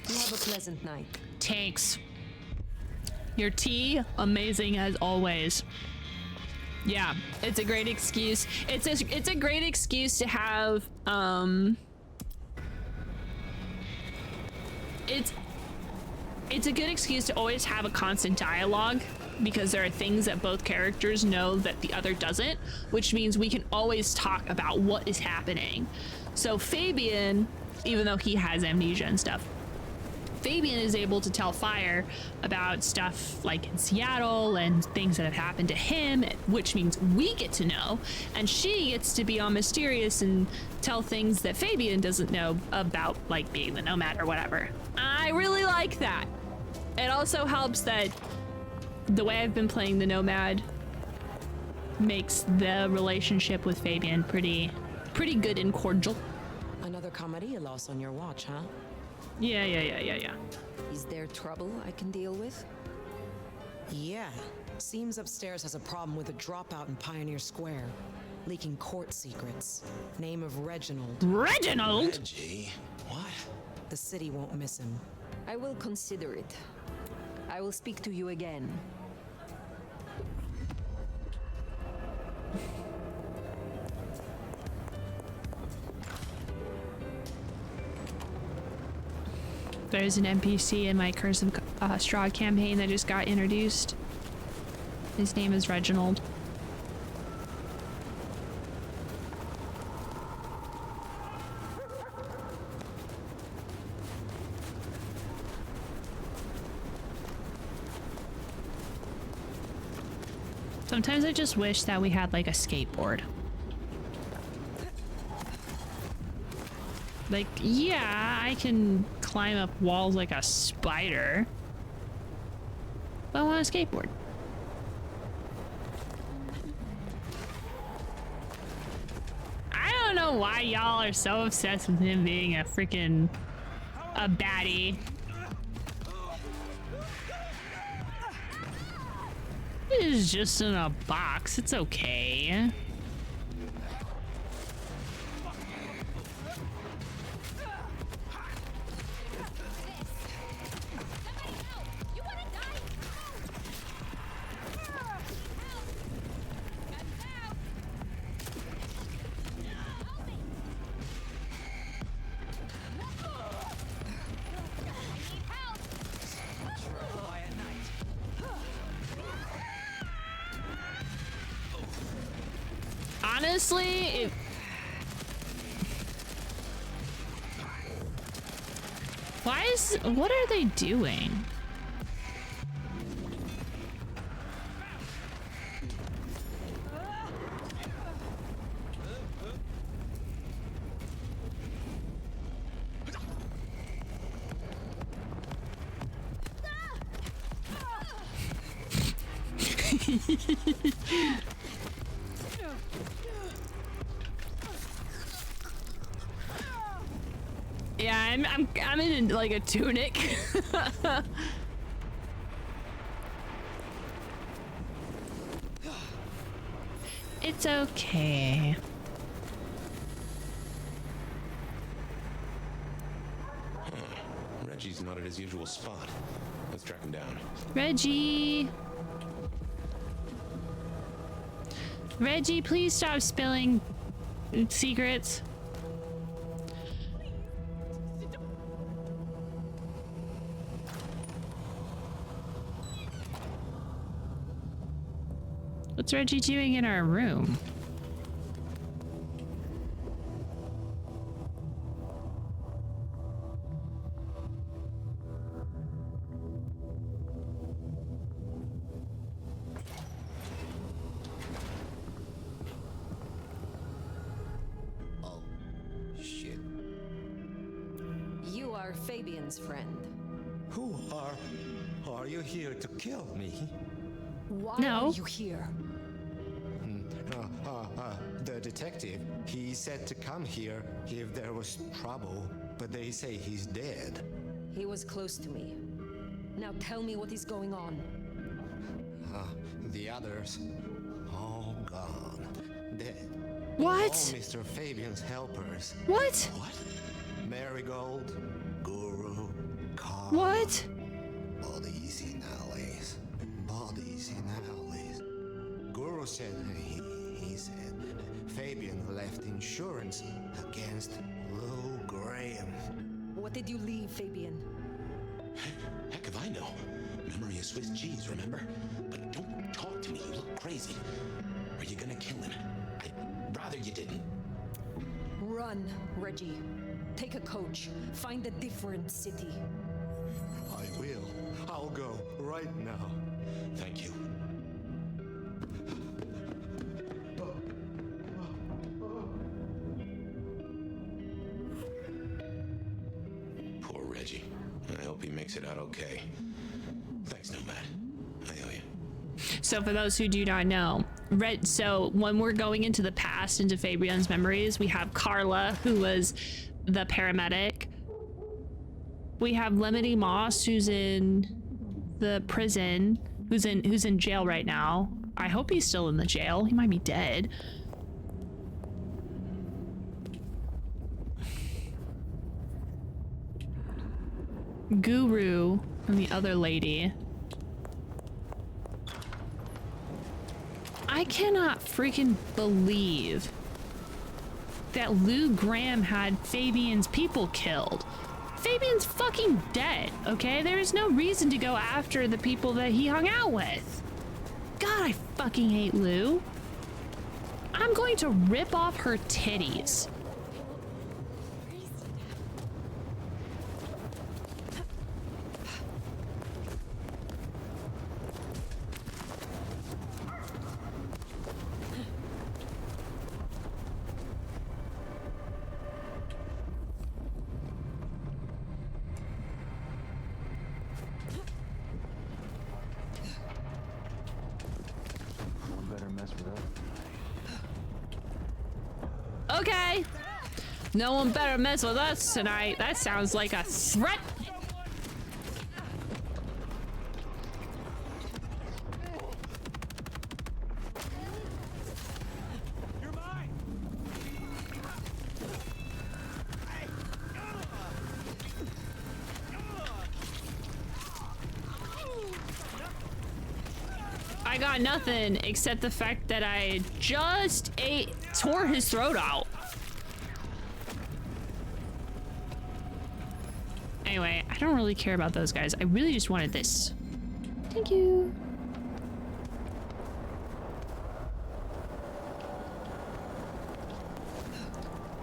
You have a pleasant night. Tanks. Your tea, amazing as always. Yeah, it's a great excuse. It's a great excuse to have it's a good excuse to always have a constant dialogue, because there are things that both characters know that the other doesn't, which means we can always talk about what is happening. So Fabian, even though he has amnesia and stuff, Fabian is able to tell Fire about stuff like in Seattle and things that have happened to him, which means we get to know, and she gets to be all mysterious and tell things that Fabian doesn't know about, like being the Nomad or whatever. I really like that. It also helps that the way I've been playing the Nomad makes the relationship with Fabian pretty good and cordial. Another Camarilla loss on your watch, huh? Yeah. Is there trouble I can deal with? Yeah. Seems upstairs has a problem with a dropout in Pioneer Square. Leaking court secrets. Name of Reginald. Reginald? Reggie? What? The city won't miss him. I will consider it. I will speak to you again. There's an NPC in my Curse of Strahd campaign that just got introduced. His name is Reginald. Sometimes I just wish that we had like a skateboard. Like, yeah, I can climb up walls like a spider, but I want a skateboard. I don't know why y'all are so obsessed with him being a freaking baddie. It is just in a box. It's okay. Honestly, what are they doing? Yeah, I'm in like a tunic. It's okay. Reggie's not at his usual spot. Let's track him down. Reggie, please stop spilling secrets. What's Reggie doing in our room? Oh, shit. You are Fabian's friend. Who are you here to kill me? Why No. are you here? The detective, he said to come here if there was trouble, but they say he's dead. He was close to me. Now tell me what is going on. The others, all gone. Dead. What? All Mr. Fabian's helpers. What? Marigold, Guru, Carl. What? Bodies in alleys. Bodies in alleys. Guru said, he said, Fabian left insurance against Lou Graham. What did you leave, Fabian? Heck if I know. Memory is Swiss cheese, remember? But don't talk to me, you look crazy. Are you gonna kill him? I'd rather you didn't. Run, Reggie. Take a coach. Find a different city. I will. I'll go right now. Thank you. Poor Reggie. I hope he makes it out okay. Thanks, Nomad. I owe you. So for those who do not know, so when we're going into the past, into Fabian's memories, we have Carla, who was the paramedic. We have Lemony Moss, who's in the prison, who's in jail right now. I hope he's still in the jail. He might be dead. Guru and the other lady. I cannot freaking believe that Lou Graham had Fabian's people killed. Fabian's fucking dead, okay? There is no reason to go after the people that he hung out with. God, I fucking hate Lou. I'm going to rip off her titties. Okay. No one better mess with us tonight. That sounds like a threat. You're mine. I got nothing except the fact that I just tore his throat out. Anyway, I don't really care about those guys. I really just wanted this. Thank you.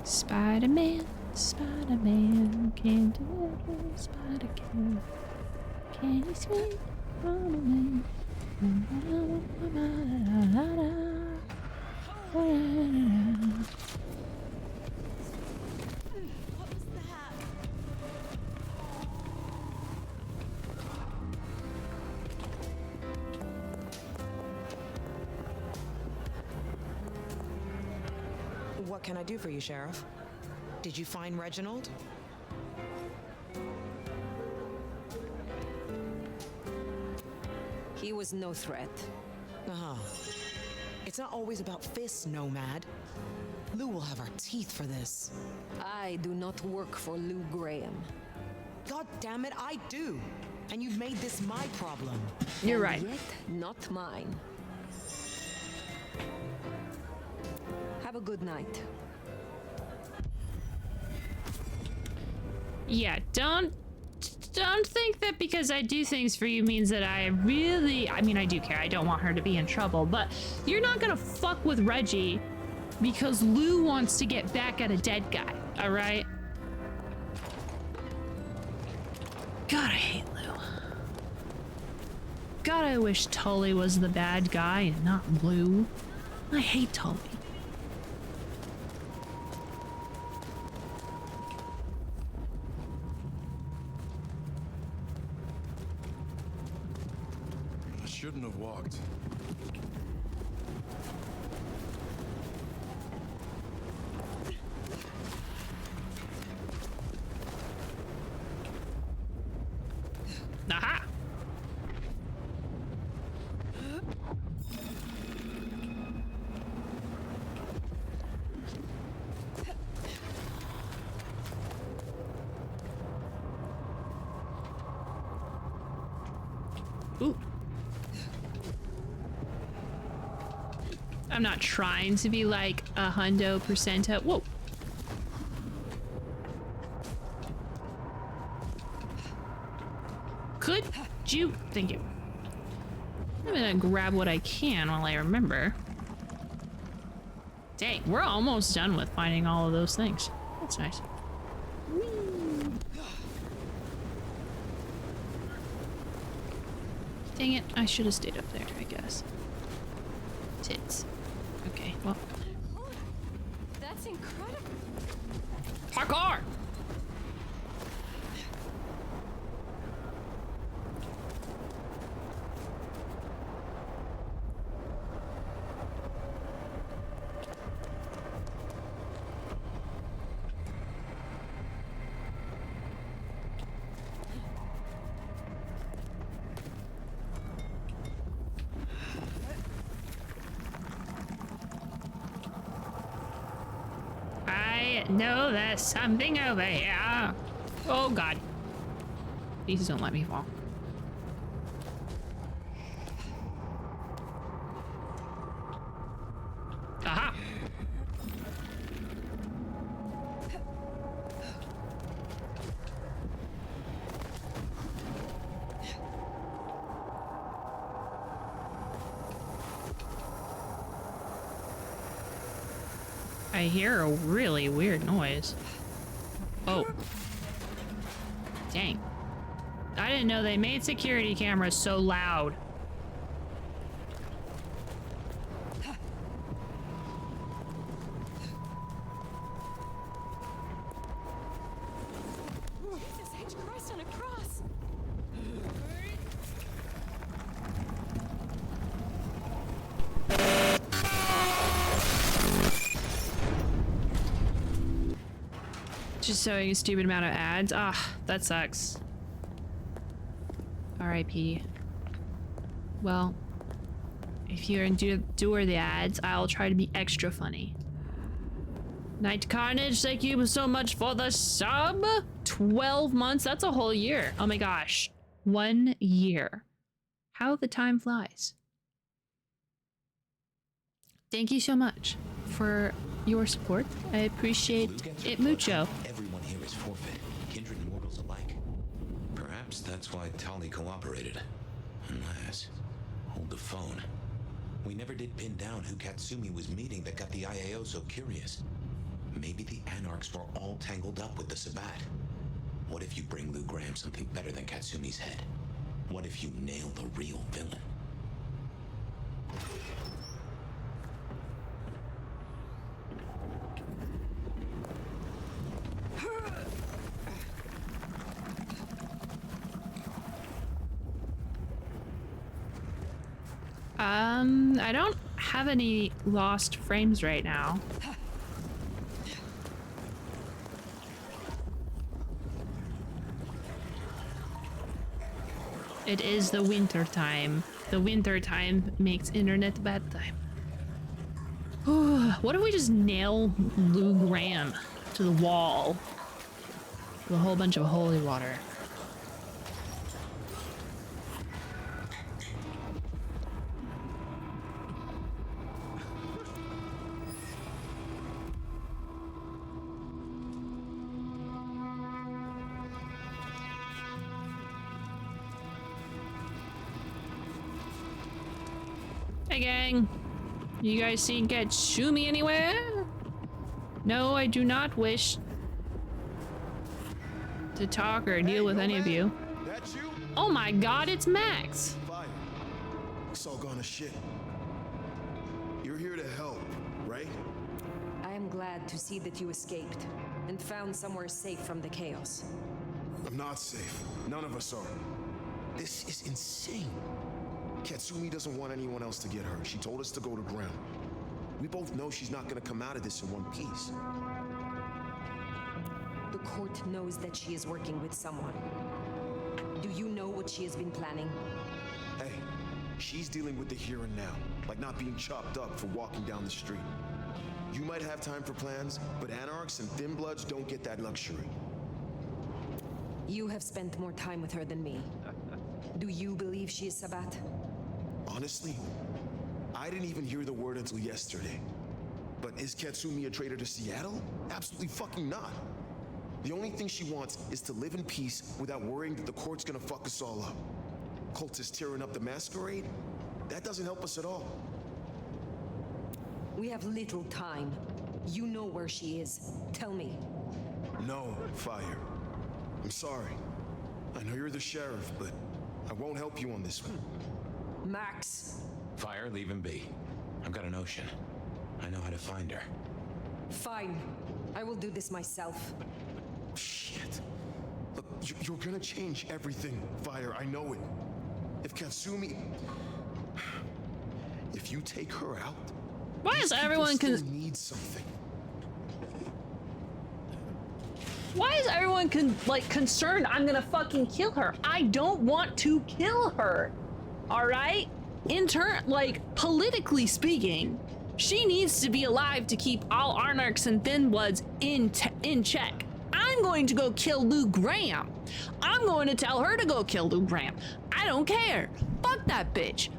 Spider-Man, Spider-Man, can't do it, Spider-Man. Can you swing on away? What can I do for you, Sheriff? Did you find Reginald? He was no threat. Uh-huh. It's not always about fists, Nomad. Lou will have our teeth for this. I do not work for Lou Graham. God damn it, I do. And you've made this my problem. You're right. Yet not mine. Have a good night. Yeah, don't think that because I do things for you means that I mean, I do care. I don't want her to be in trouble, but you're not gonna fuck with Reggie because Lou wants to get back at a dead guy, all right? God, I hate Lou. God, I wish Tully was the bad guy and not Lou. I hate Tully. Shouldn't have walked. Aha! Ooh. I'm not trying to be like 100%. Whoa. Could you? Thank you. I'm gonna grab what I can while I remember. Dang, we're almost done with finding all of those things. That's nice. Dang it, I should have stayed up there, I guess. Tits. Okay, well. That's incredible. Parkour! No, there's something over here. Oh god. Please don't let me fall. Aha! I hear a really weird noise. Oh. Dang. I didn't know they made security cameras so loud. Jesus H. Christ on a cross. Just showing a stupid amount of ads. Ah, that sucks. R.I.P. Well, if you're endure the ads, I'll try to be extra funny. Night Carnage, thank you so much for the sub. 12 months, that's a whole year. Oh my gosh. 1 year. How the time flies. Thank you so much for your support. I appreciate it mucho. Everyone here is forfeit, kindred and mortals alike. Perhaps that's why Tali cooperated. Unless, hold the phone. We never did pin down who Katsumi was meeting that got the IAO so curious. Maybe the Anarchs were all tangled up with the Sabbat. What if you bring Lou Graham something better than Katsumi's head? What if you nail the real villain? I don't have any lost frames right now. It is the winter time. The winter time makes internet bad time. What if we just nail Lou Graham to the wall with a whole bunch of holy water? Hey gang, you guys seen Katsumi anywhere? No, I do not wish to talk or deal with any of you. That's you? Oh my god, it's Max! Fire. It's all gone to shit. You're here to help, right? I am glad to see that you escaped and found somewhere safe from the chaos. I'm not safe. None of us are. This is insane. Katsumi doesn't want anyone else to get hurt. She told us to go to ground. We both know she's not gonna come out of this in one piece. The court knows that she is working with someone. Do you know what she has been planning? Hey, she's dealing with the here and now, like not being chopped up for walking down the street. You might have time for plans, but Anarchs and Thin Bloods don't get that luxury. You have spent more time with her than me. Do you believe she is Sabbat? Honestly, I didn't even hear the word until yesterday. But is Katsumi a traitor to Seattle? Absolutely fucking not. The only thing she wants is to live in peace without worrying that the court's gonna fuck us all up. Cultists tearing up the Masquerade? That doesn't help us at all. We have little time. You know where she is. Tell me. No, Fire. I'm sorry. I know you're the sheriff, but I won't help you on this one. Max. Fire, leave him be. I've got a notion. I know how to find her. Fine. I will do this myself. Shit. Look, you're gonna change everything, Fire. I know it. If Katsumi... If you take her out... Why is everyone need something. Why is everyone concerned I'm gonna fucking kill her? I don't want to kill her. All right? Politically speaking, she needs to be alive to keep all Arnarchs and Thin Bloods in check. I'm going to go kill Lou Graham. I'm going to tell her to go kill Lou Graham. I don't care. Fuck that bitch.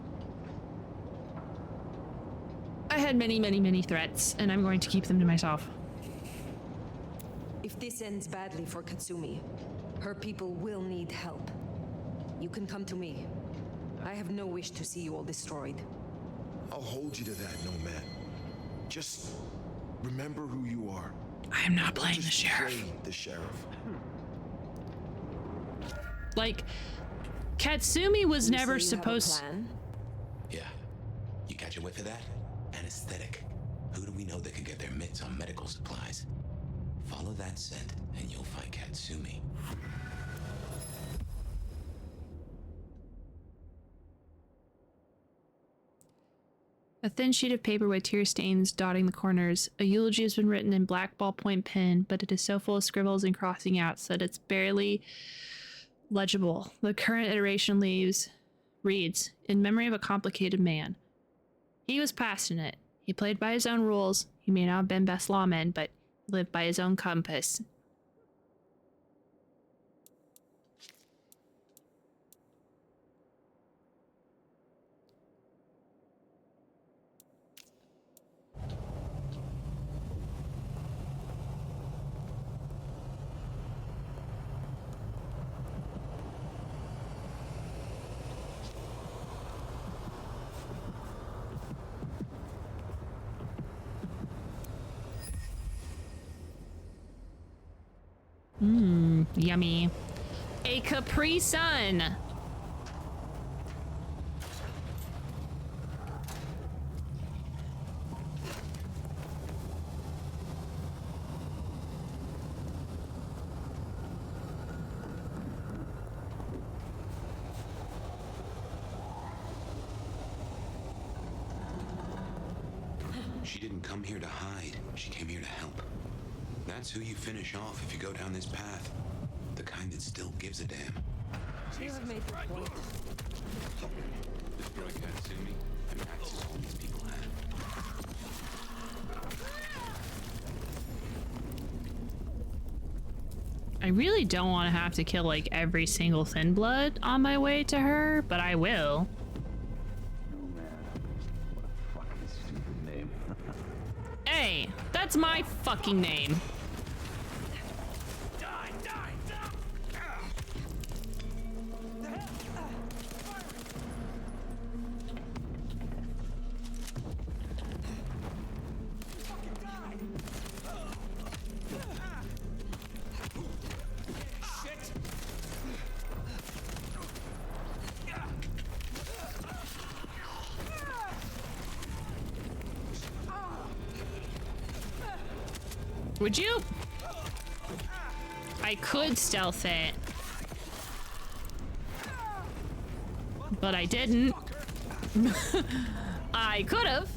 I had many, many, many threats, and I'm going to keep them to myself. If this ends badly for Katsumi, her people will need help. You can come to me. I have no wish to see you all destroyed. I'll hold you to that, Nomad. Just remember who you are. I am not playing the sheriff. Play the sheriff. Katsumi was never supposed. Yeah. You catch a whiff of that? Anesthetic. Who do we know that could get their mitts on medical supplies? Follow that scent, and you'll find Katsumi. A thin sheet of paper with tear stains dotting the corners. A eulogy has been written in black ballpoint pen, but it is so full of scribbles and crossing outs that it's barely legible. The current iteration reads, "In memory of a complicated man. He was passionate. He played by his own rules. He may not have been best lawman, but lived by his own compass. Yummy. A Capri Sun. She didn't come here to hide. She came here to help. That's who you finish off if you go down this path. The kind that still gives a damn. You have made the point. Destroy Katsumi, and that's all these people have. I really don't want to have to kill like every single Thin Blood on my way to her, but I will. Hey, that's my fucking name. Would you? I could stealth it, but I didn't. I could have.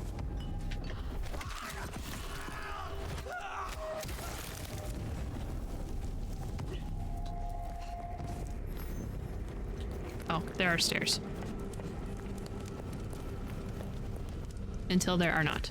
Oh, there are stairs. Until there are not.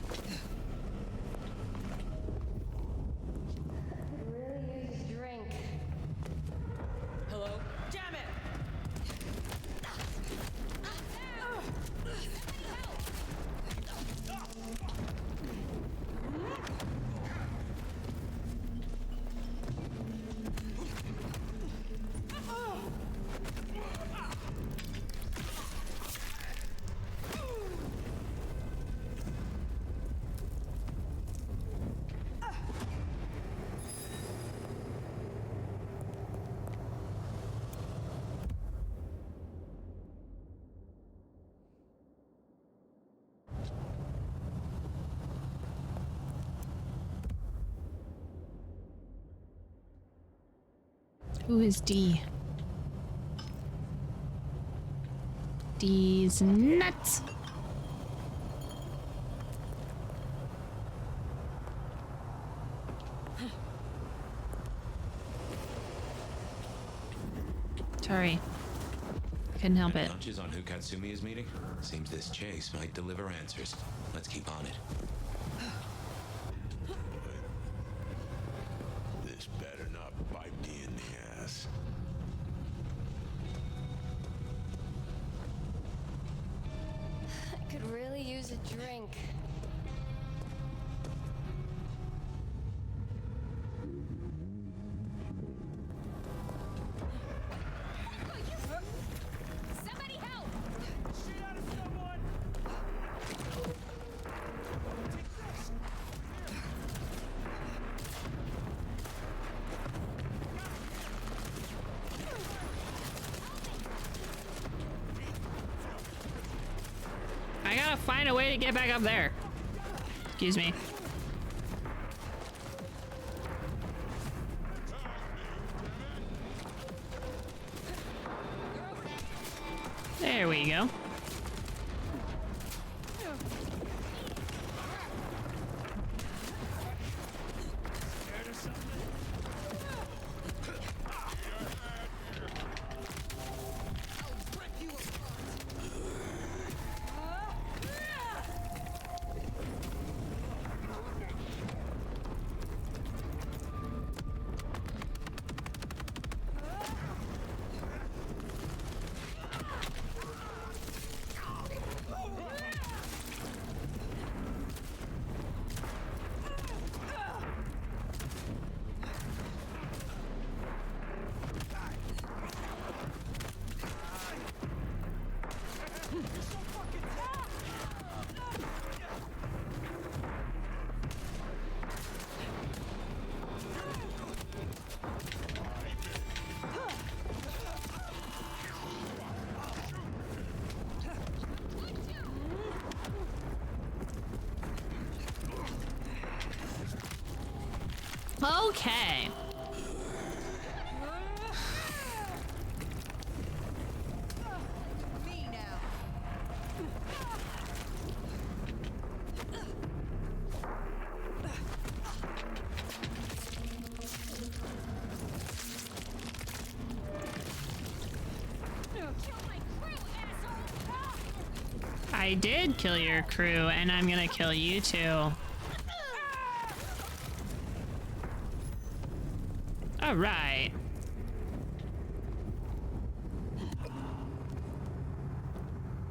Who is D? D's nuts. Sorry. Couldn't help it. Hunches on who Katsumi is meeting? Seems this chase might deliver answers. Let's keep on it. This better not bite me in the ass. I could really use a drink. Somebody help! Shoot out of someone! I gotta find a way to get back up there. Excuse me. There we go. Okay. Me now. I did kill your crew, and I'm gonna kill you too. All right.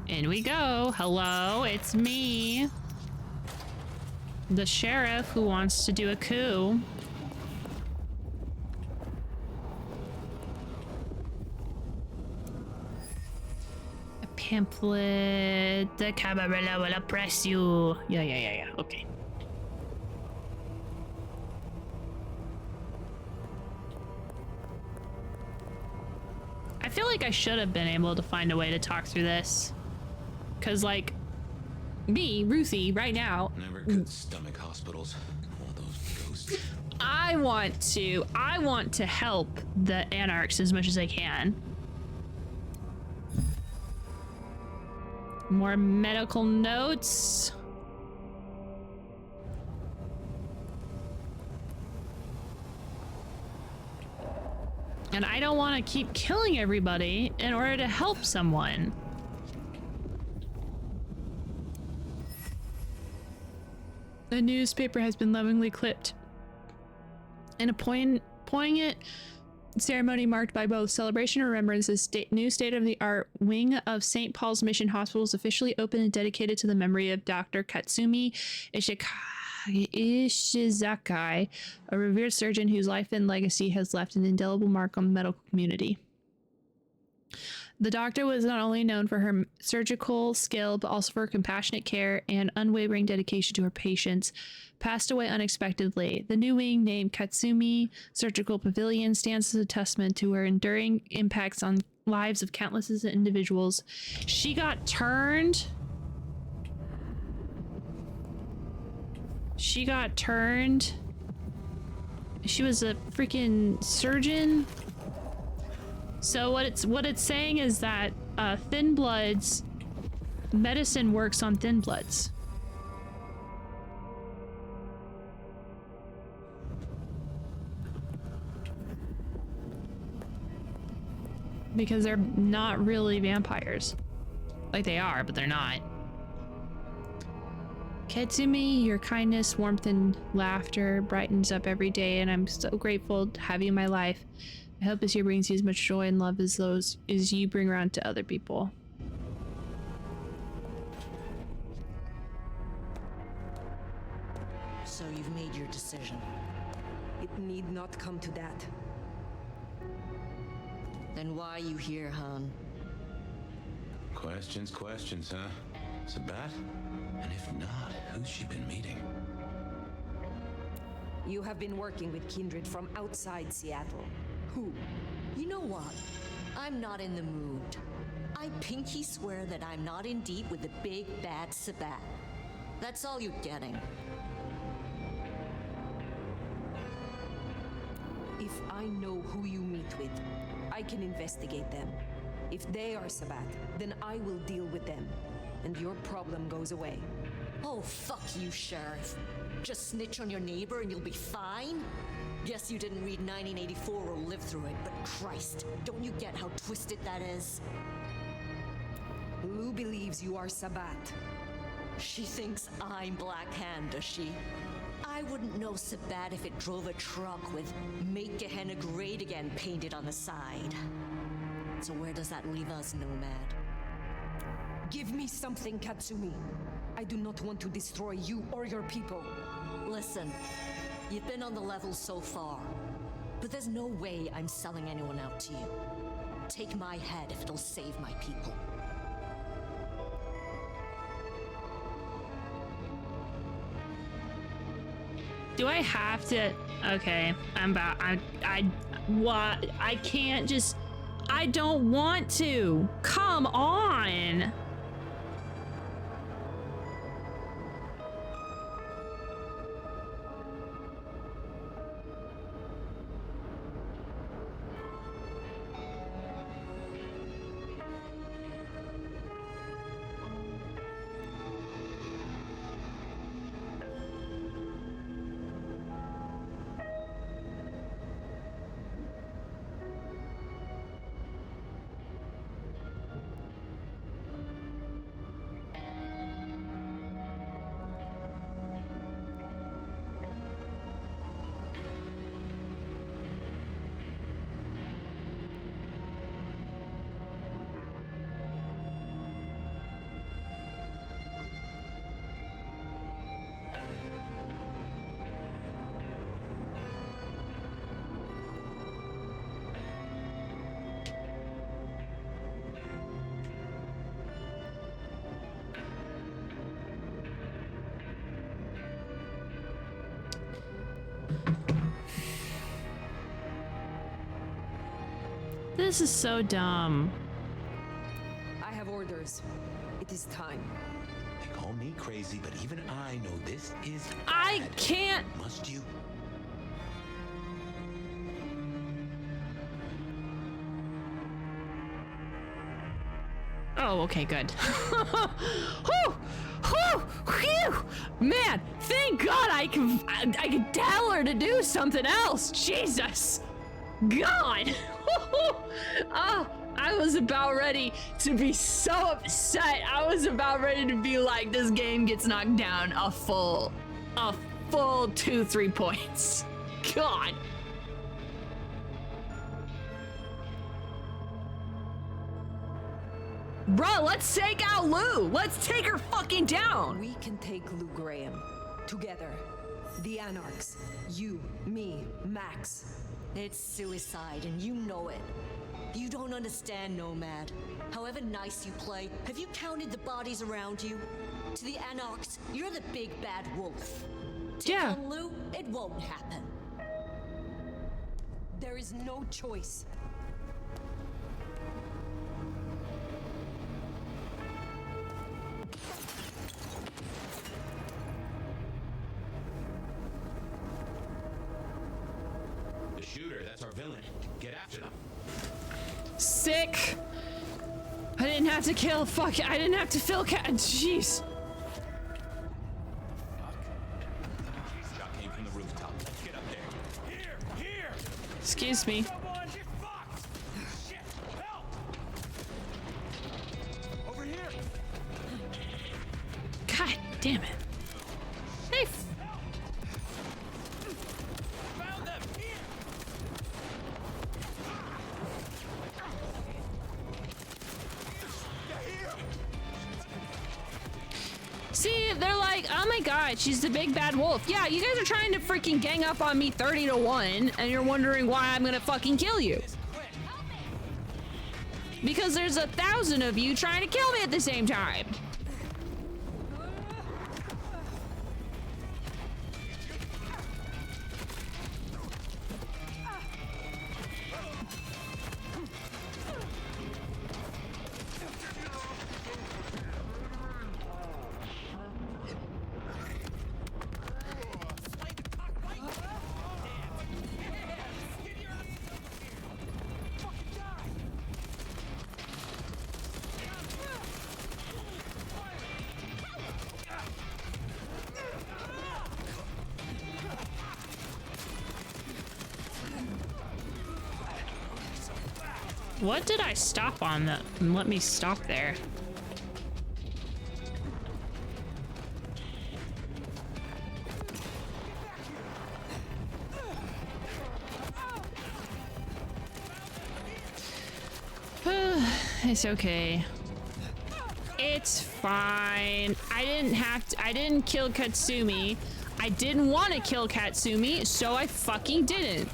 In we go. Hello, it's me. The sheriff who wants to do a coup. A pamphlet. The Camarilla will oppress you. Yeah. Okay. I feel like I should have been able to find a way to talk through this. Cause like, me, Ruthie, right now. Never could stomach hospitals. All those ghosts. I want to help the anarchs as much as I can. More medical notes. And I don't want to keep killing everybody in order to help someone. The newspaper has been lovingly clipped. In a poignant ceremony marked by both celebration and remembrance, this new state-of-the-art wing of St. Paul's Mission Hospital is officially open and dedicated to the memory of Dr. Katsumi Ishizakai, a revered surgeon whose life and legacy has left an indelible mark on the medical community. The doctor was not only known for her surgical skill, but also for her compassionate care and unwavering dedication to her patients. Passed away unexpectedly. The new wing, named Katsumi Surgical Pavilion, stands as a testament to her enduring impacts on lives of countless individuals. She got turned. She was a freaking surgeon. So what it's saying is that thin bloods medicine works on thin bloods. Because they're not really vampires. Like they are, but they're not. Katsumi, your kindness, warmth, and laughter brightens up every day, and I'm so grateful to have you in my life. I hope this year brings you as much joy and love as you bring around to other people. So you've made your decision. It need not come to that. Then why are you here, Han? Questions, huh? Sabat? And if not, who's she been meeting? You have been working with Kindred from outside Seattle. Who? You know what? I'm not in the mood. I pinky swear that I'm not in deep with the big bad Sabat. That's all you're getting. If I know who you meet with, I can investigate them. If they are Sabat, then I will deal with them, and your problem goes away. Oh, fuck you, Sheriff. Just snitch on your neighbor and you'll be fine? Guess you didn't read 1984 or live through it, but Christ, don't you get how twisted that is? Lou believes you are Sabat. She thinks I'm Black Hand, does she? I wouldn't know Sabat if it drove a truck with "Make Gehenna Great Again" painted on the side. So where does that leave us, Nomad? Give me something, Katsumi. I do not want to destroy you or your people. Listen, you've been on the level so far, but there's no way I'm selling anyone out to you. Take my head if it'll save my people. Do I have to? Okay, I can't just, I don't want to. Come on. This is so dumb. I have orders. It is time. They call me crazy, but even I know this is I bad. can't. Must you? Oh, okay, good. Whew, whew, whew. Man, thank God I can tell her to do something else. Jesus, God. Oh, I was about ready to be so upset. I was about ready to be like, this game gets knocked down a full 2-3 points. God. Bro, let's take out Lou. Let's take her fucking down. We can take Lou Graham. Together. The Anarchs. You, me, Max. It's suicide, and you know it. You don't understand, Nomad. However nice you play, have you counted the bodies around you? To the Anarchs, you're the big bad wolf. Take on Lou, it won't happen. There is no choice. The shooter, that's our villain. Get after them. Sick. I didn't have to kill. Fuck. I didn't have to fill cat. Jeez. Shot came from the rooftop. Let's get up there. Here! Excuse me. Someone get fucked! Shit! Help! Over here! God damn it. Safe. Found them! Here! See, they're like, oh my god, she's the big bad wolf. Yeah, you guys are trying to freaking gang up on me 30-1, and you're wondering why I'm gonna fucking kill you. Because there's 1,000 of you trying to kill me at the same time. What did I stop on that let me stop there? It's okay. It's fine. I didn't kill Katsumi. I didn't want to kill Katsumi, so I fucking didn't.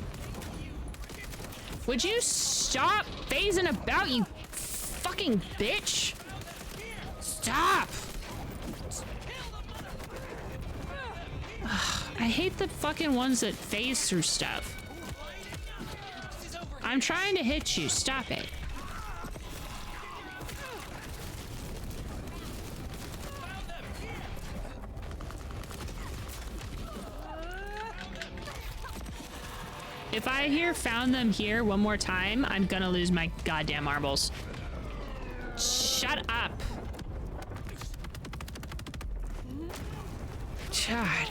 Would you stop phasing about, you fucking bitch? Stop! Ugh, I hate the fucking ones that phase through stuff. I'm trying to hit you. Stop it. If I hear found them here one more time, I'm gonna lose my goddamn marbles. Shut up. God.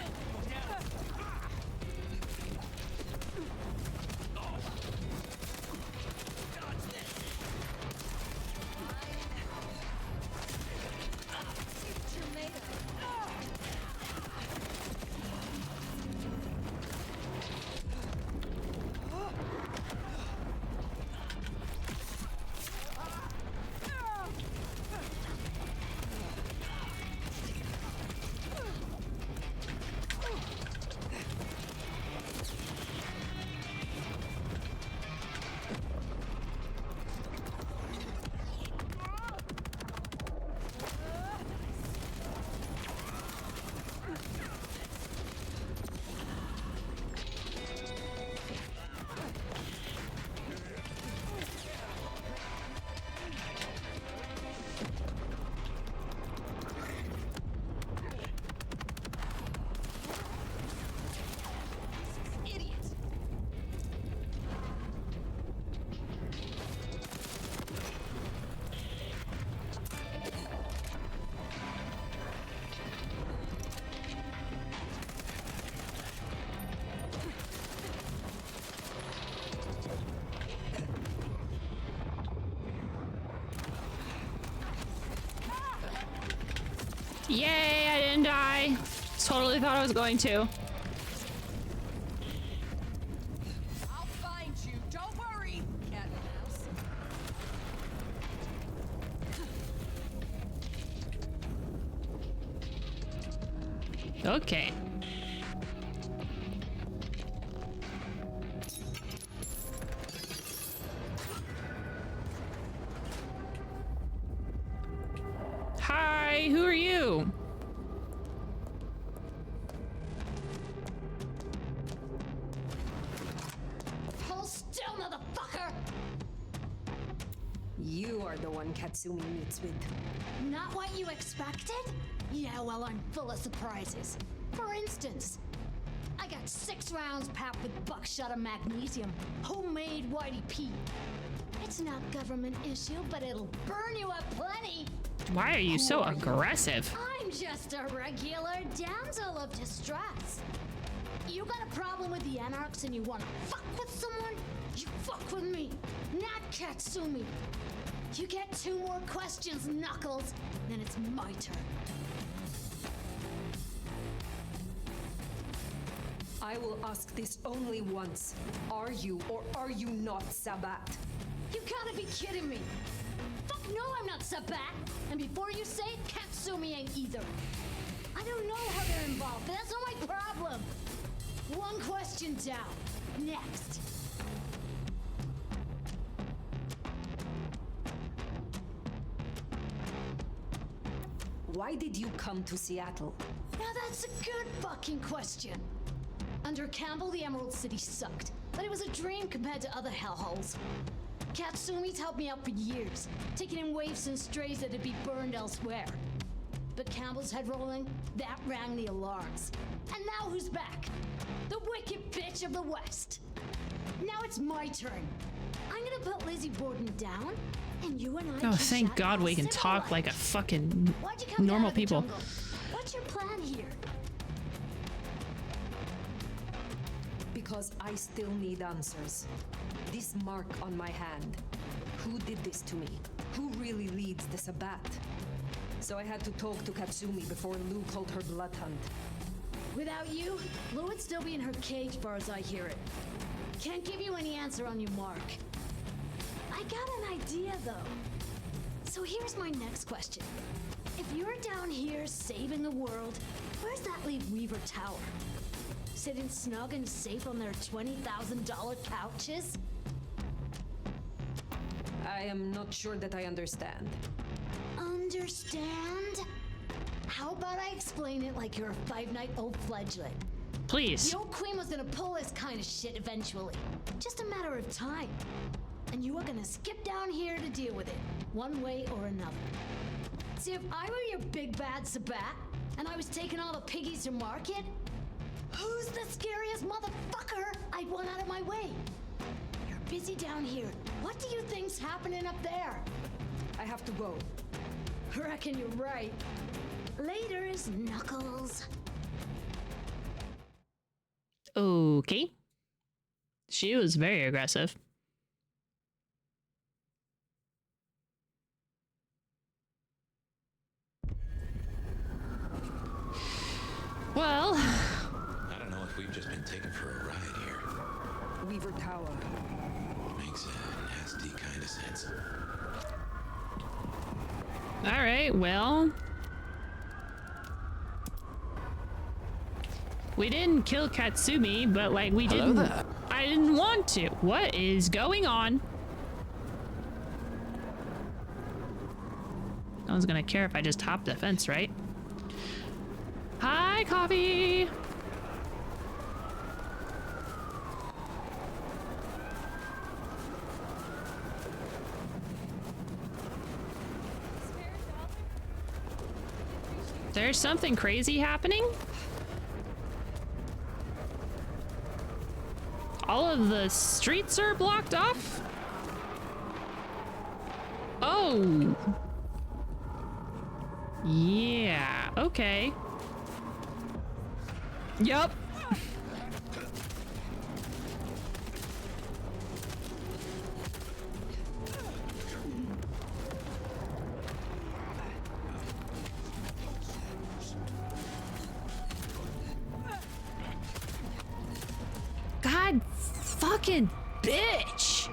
Yay, I didn't die. Totally thought I was going to. I'll find you. Don't worry, cat mouse. Okay. Hi, who are you? Hold still, motherfucker! You are the one Katsumi meets with. Not what you expected? Yeah, well, I'm full of surprises. For instance, I got 6 rounds packed with buckshot and magnesium. Homemade Whitey Pete. It's not government issue, but it'll burn you up plenty. Why are you so aggressive? I'm just a regular damsel of distress. You got a problem with the Anarchs and you want to fuck with someone? You fuck with me, not Katsumi. You get 2 more questions, Knuckles, then it's my turn. I will ask this only once. Are you or are you not Sabat? You gotta be kidding me. Fuck no, I'm not Sabat. And before you say it, Katsumi ain't either. I don't know how they're involved, but that's not my problem. 1 question down. Next. Why did you come to Seattle? Now that's a good fucking question. Under Campbell, the Emerald City sucked, but it was a dream compared to other hellholes. Katsumi's helped me out for years, taking in waifs and strays that'd be burned elsewhere. But Campbell's head rolling, that rang the alarms. And now who's back? The wicked bitch of the West. Now it's my turn. I'm gonna put Lizzie Borden down, and you and I Oh, can thank chat God we can civilized. talk like a fucking Why'd you come down normal to the people. jungle? What's your plan here? Because I still need answers. This mark on my hand. Who did this to me? Who really leads the Sabat? So I had to talk to Katsumi before Lou called her blood hunt. Without you, Lou would still be in her cage far as I hear it. Can't give you any answer on your mark. I got an idea though. So here's my next question. If you're down here saving the world, where's that leave Weaver Tower? Sitting snug and safe on their $20,000 couches? I am not sure that I understand. Understand? How about I explain it like you're a 5-night-old fledgling? Please. The old queen was gonna pull this kind of shit eventually. Just a matter of time. And you are gonna skip down here to deal with it, one way or another. See, if I were your big bad Sabat, and I was taking all the piggies to market, who's the scariest motherfucker I'd want out of my way? You're busy down here. What do you think's happening up there? I have to go. Reckon you're right. Later is Knuckles. Okay. She was very aggressive. Well, I don't know if we've just been taken for a ride here. Weaver Tower. Makes a nasty kind of sense. all right, well. We didn't kill Katsumi, but like we Hello didn't. there. I didn't want to. What is going on? No one's gonna care if I just hop the fence, right? Hi, coffee. There's something crazy happening? All of the streets are blocked off? Oh. Yeah, okay. Yup. God fucking bitch.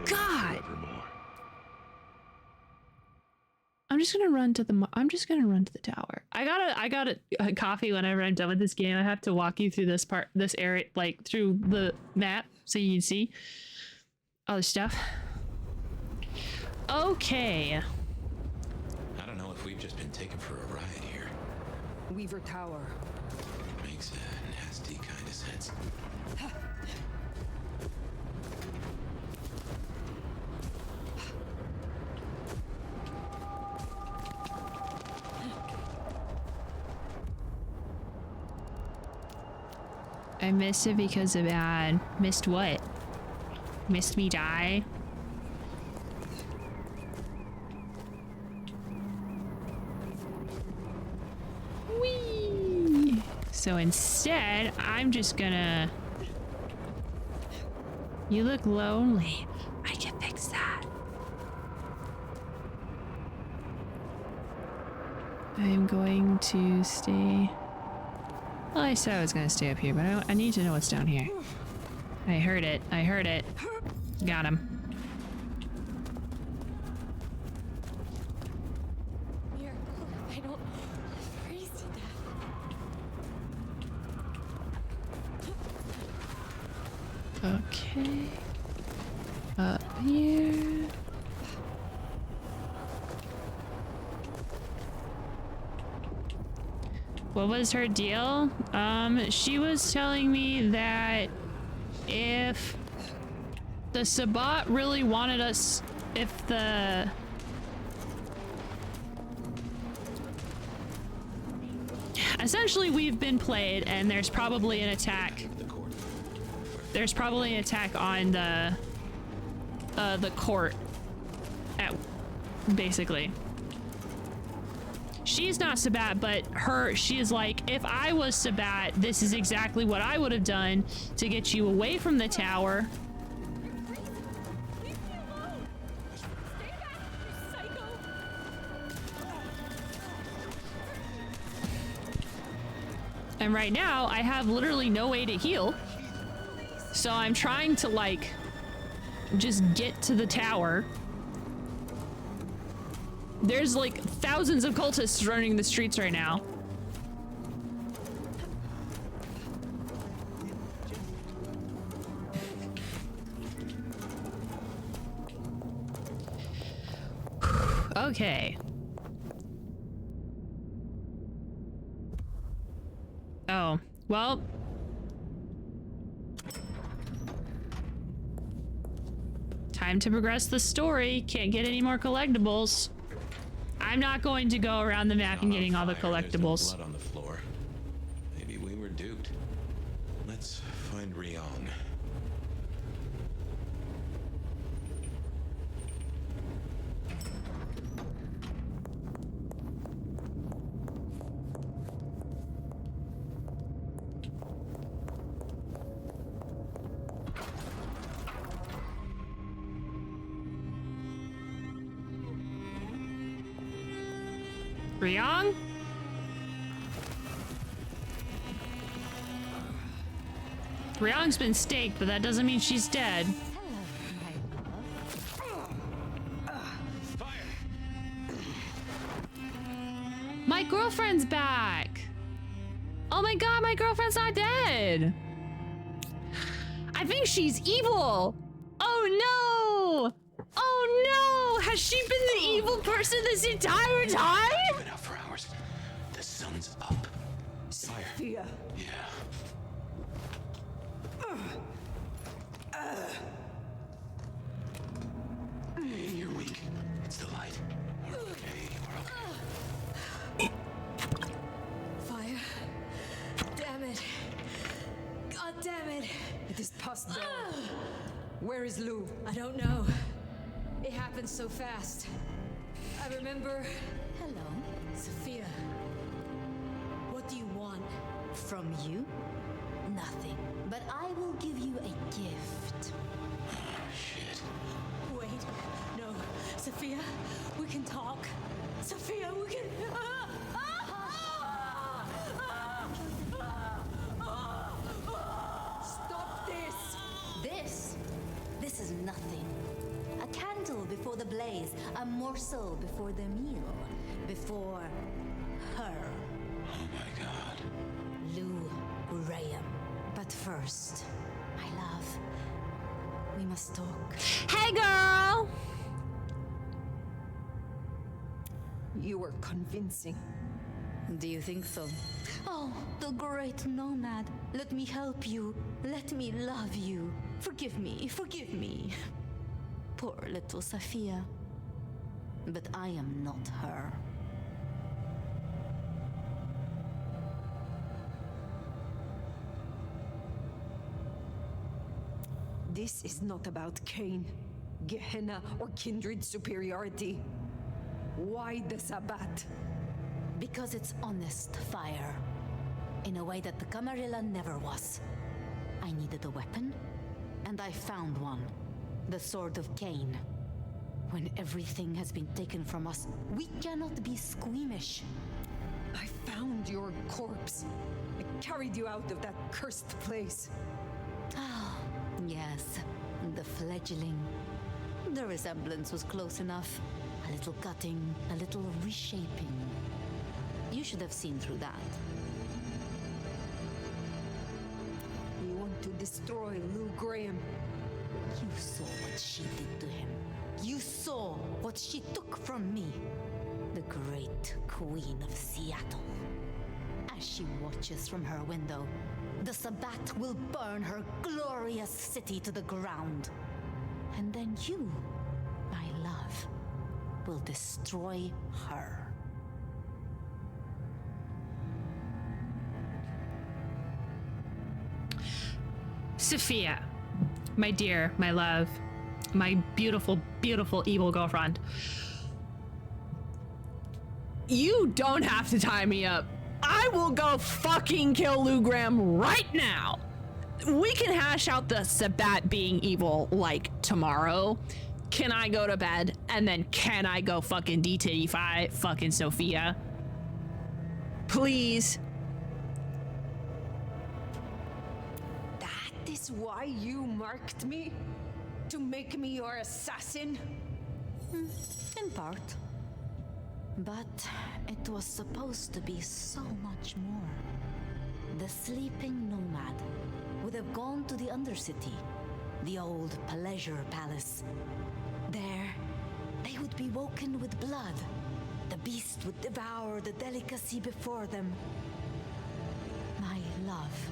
God. I'm just gonna run to the tower. I got a coffee whenever I'm done with this game. I have to walk you through this area, like through the map so you can see all the stuff. Okay. I don't know if we've just been taken for a ride here. Weaver Tower. Makes a nasty kind of sense. I missed it because of ad. Missed what? Missed me die? Whee! So instead, I'm just gonna... You look lonely. I can fix that. I'm going to stay... Well, I said I was gonna stay up here, but I need to know what's down here. I heard it. I heard it. Got him. Miracle, I don't freeze to death. Okay. Up here. What was her deal? She was telling me that if the Sabbat really wanted us, if the... Essentially, we've been played, and there's probably an attack. There's probably an attack on the court, basically. She's not Sabbat, but she is like, if I was Sabbat, this is exactly what I would have done to get you away from the tower. And right now, I have literally no way to heal. So I'm trying to, like, just get to the tower. There's, like, thousands of cultists running the streets right now. Okay. Oh, well. Time to progress the story. Can't get any more collectibles. I'm not going to go around the map and getting all the collectibles. Blood on the floor. Maybe we were duped. Let's find Ryong. Ryong? Ryong's been staked, but that doesn't mean she's dead. My girlfriend's back! Oh my god, my girlfriend's not dead! I think she's evil! Oh no! Oh no! Has she been the evil person this entire time? Been out for hours. The sun's up. Fire. Fear. Yeah. You're weak. It's the light. We're okay. We're okay. Fire. Damn it. God damn it. It is past dawn. Where is Lou? I don't know. It happened so fast. I remember... Hello. Sophia. What do you want? From you? Nothing. But I will give you a gift. Shit. Wait. No. Sophia, we can talk. Sophia, we can... Stop this! This is nothing. A candle before the blaze, a morsel before the meal, before her. Oh my god. Lou Graham. But first, my love, we must talk. Hey girl! You were convincing. Do you think so? Oh, the great nomad. Let me help you. Let me love you. Forgive me, forgive me. Poor little Sophia. But I am not her. This is not about Cain, Gehenna, or kindred superiority. Why the Sabbat? Because it's honest fire. In a way that the Camarilla never was. I needed a weapon, and I found one. The Sword of Cain. When everything has been taken from us, we cannot be squeamish. I found your corpse. I carried you out of that cursed place. Ah, yes, the fledgling. The resemblance was close enough. A little cutting, a little reshaping. You should have seen through that. You want to destroy Lou Graham? You saw what she did to him. You saw what she took from me. The great Queen of Seattle. As she watches from her window, the Sabbat will burn her glorious city to the ground. And then you, my love, will destroy her. Sophia, my dear, my love, my beautiful, beautiful evil girlfriend. You don't have to tie me up. I will go fucking kill Lou Graham right now. We can hash out the Sabbat being evil like tomorrow. Can I go to bed? And then can I go fucking detittify fucking Sophia? Please. That is why you marked me? To make me your assassin? In part. But it was supposed to be so much more. The sleeping nomad would have gone to the Undercity, the old pleasure palace. There, they would be woken with blood. The beast would devour the delicacy before them. My love.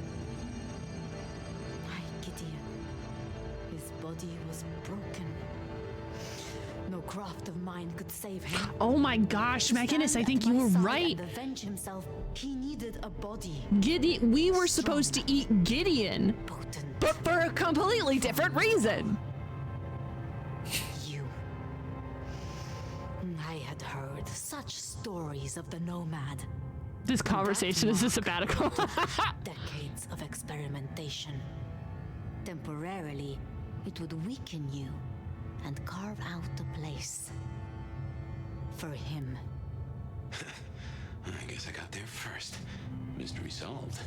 My Gideon. His body was broken. No craft of mine could save him. Oh my gosh, McInnes, I think you were right. To avenge himself, he needed a body. Gideon, we were supposed to eat Gideon, but for a completely different reason. You. I had heard such stories of the nomad. This conversation is a sabbatical. Decades of experimentation. Temporarily, it would weaken you and carve out a place for him. I guess I got there first. Mystery solved.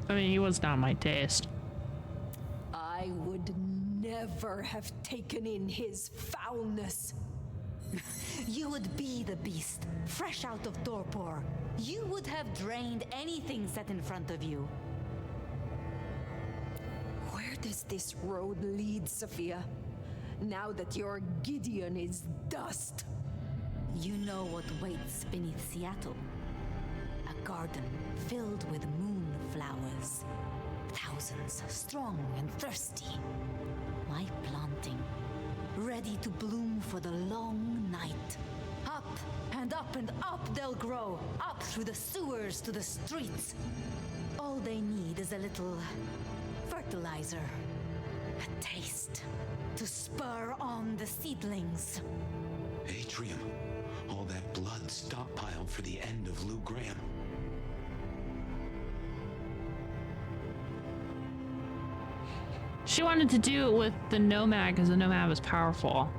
I mean, he was not my taste. I would never have taken in his foulness. You would be the beast, fresh out of torpor. You would have drained anything set in front of you. Where does this road lead, Sophia? Now that your Gideon is dust. You know what waits beneath Seattle. A garden filled with moonflowers. Thousands, strong and thirsty. My planting, ready to bloom for the long night. Up and up and up they'll grow, up through the sewers to the streets. All they need is a little fertilizer, a taste, to spur on the seedlings. Atrium. All that blood stockpiled for the end of Lou Graham. She wanted to do it with the Nomad because the Nomad was powerful.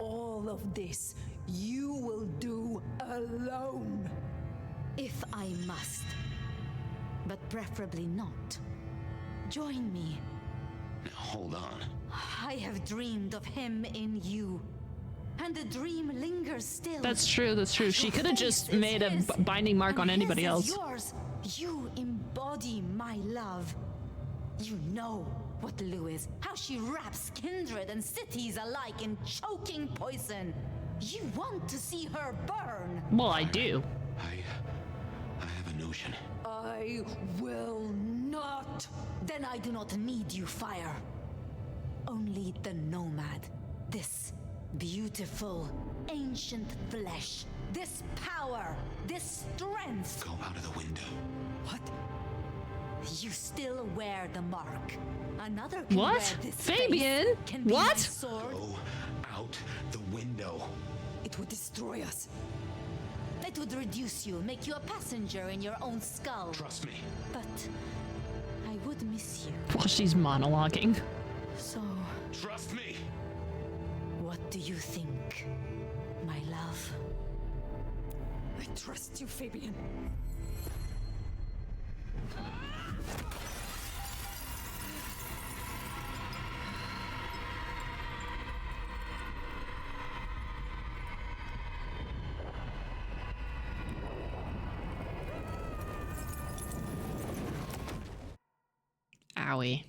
All of this you will do alone. If I must. But preferably not. Join me. Now hold on. I have dreamed of him in you. And the dream lingers still. That's true, that's true. She could have just made a binding mark on anybody else. Yours. You embody my love. You know what Lou is, how she wraps kindred and cities alike in choking poison. You want to see her burn. Well, I do. I have a notion. I will not. Then I do not need you, fire. Only the nomad. This beautiful, ancient flesh. This power. This strength. Go out of the window. What? You still wear the mark. Another can What? wear this Fabian? face. Can be my What? sword. Go out the window. It would destroy us. It would reduce you, make you a passenger in your own skull. Trust me. But I would miss you. While she's monologuing. So, Trust me. what do you think, my love? I trust you, Fabian. Owie.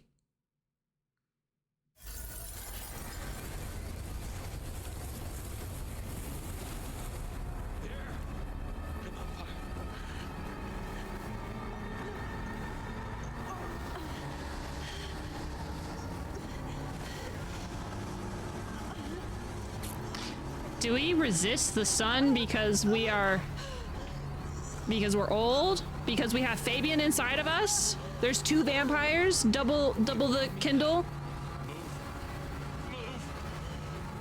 Do we resist the sun because we're old? Because we have Fabian inside of us? There's 2 vampires, double the Kindle.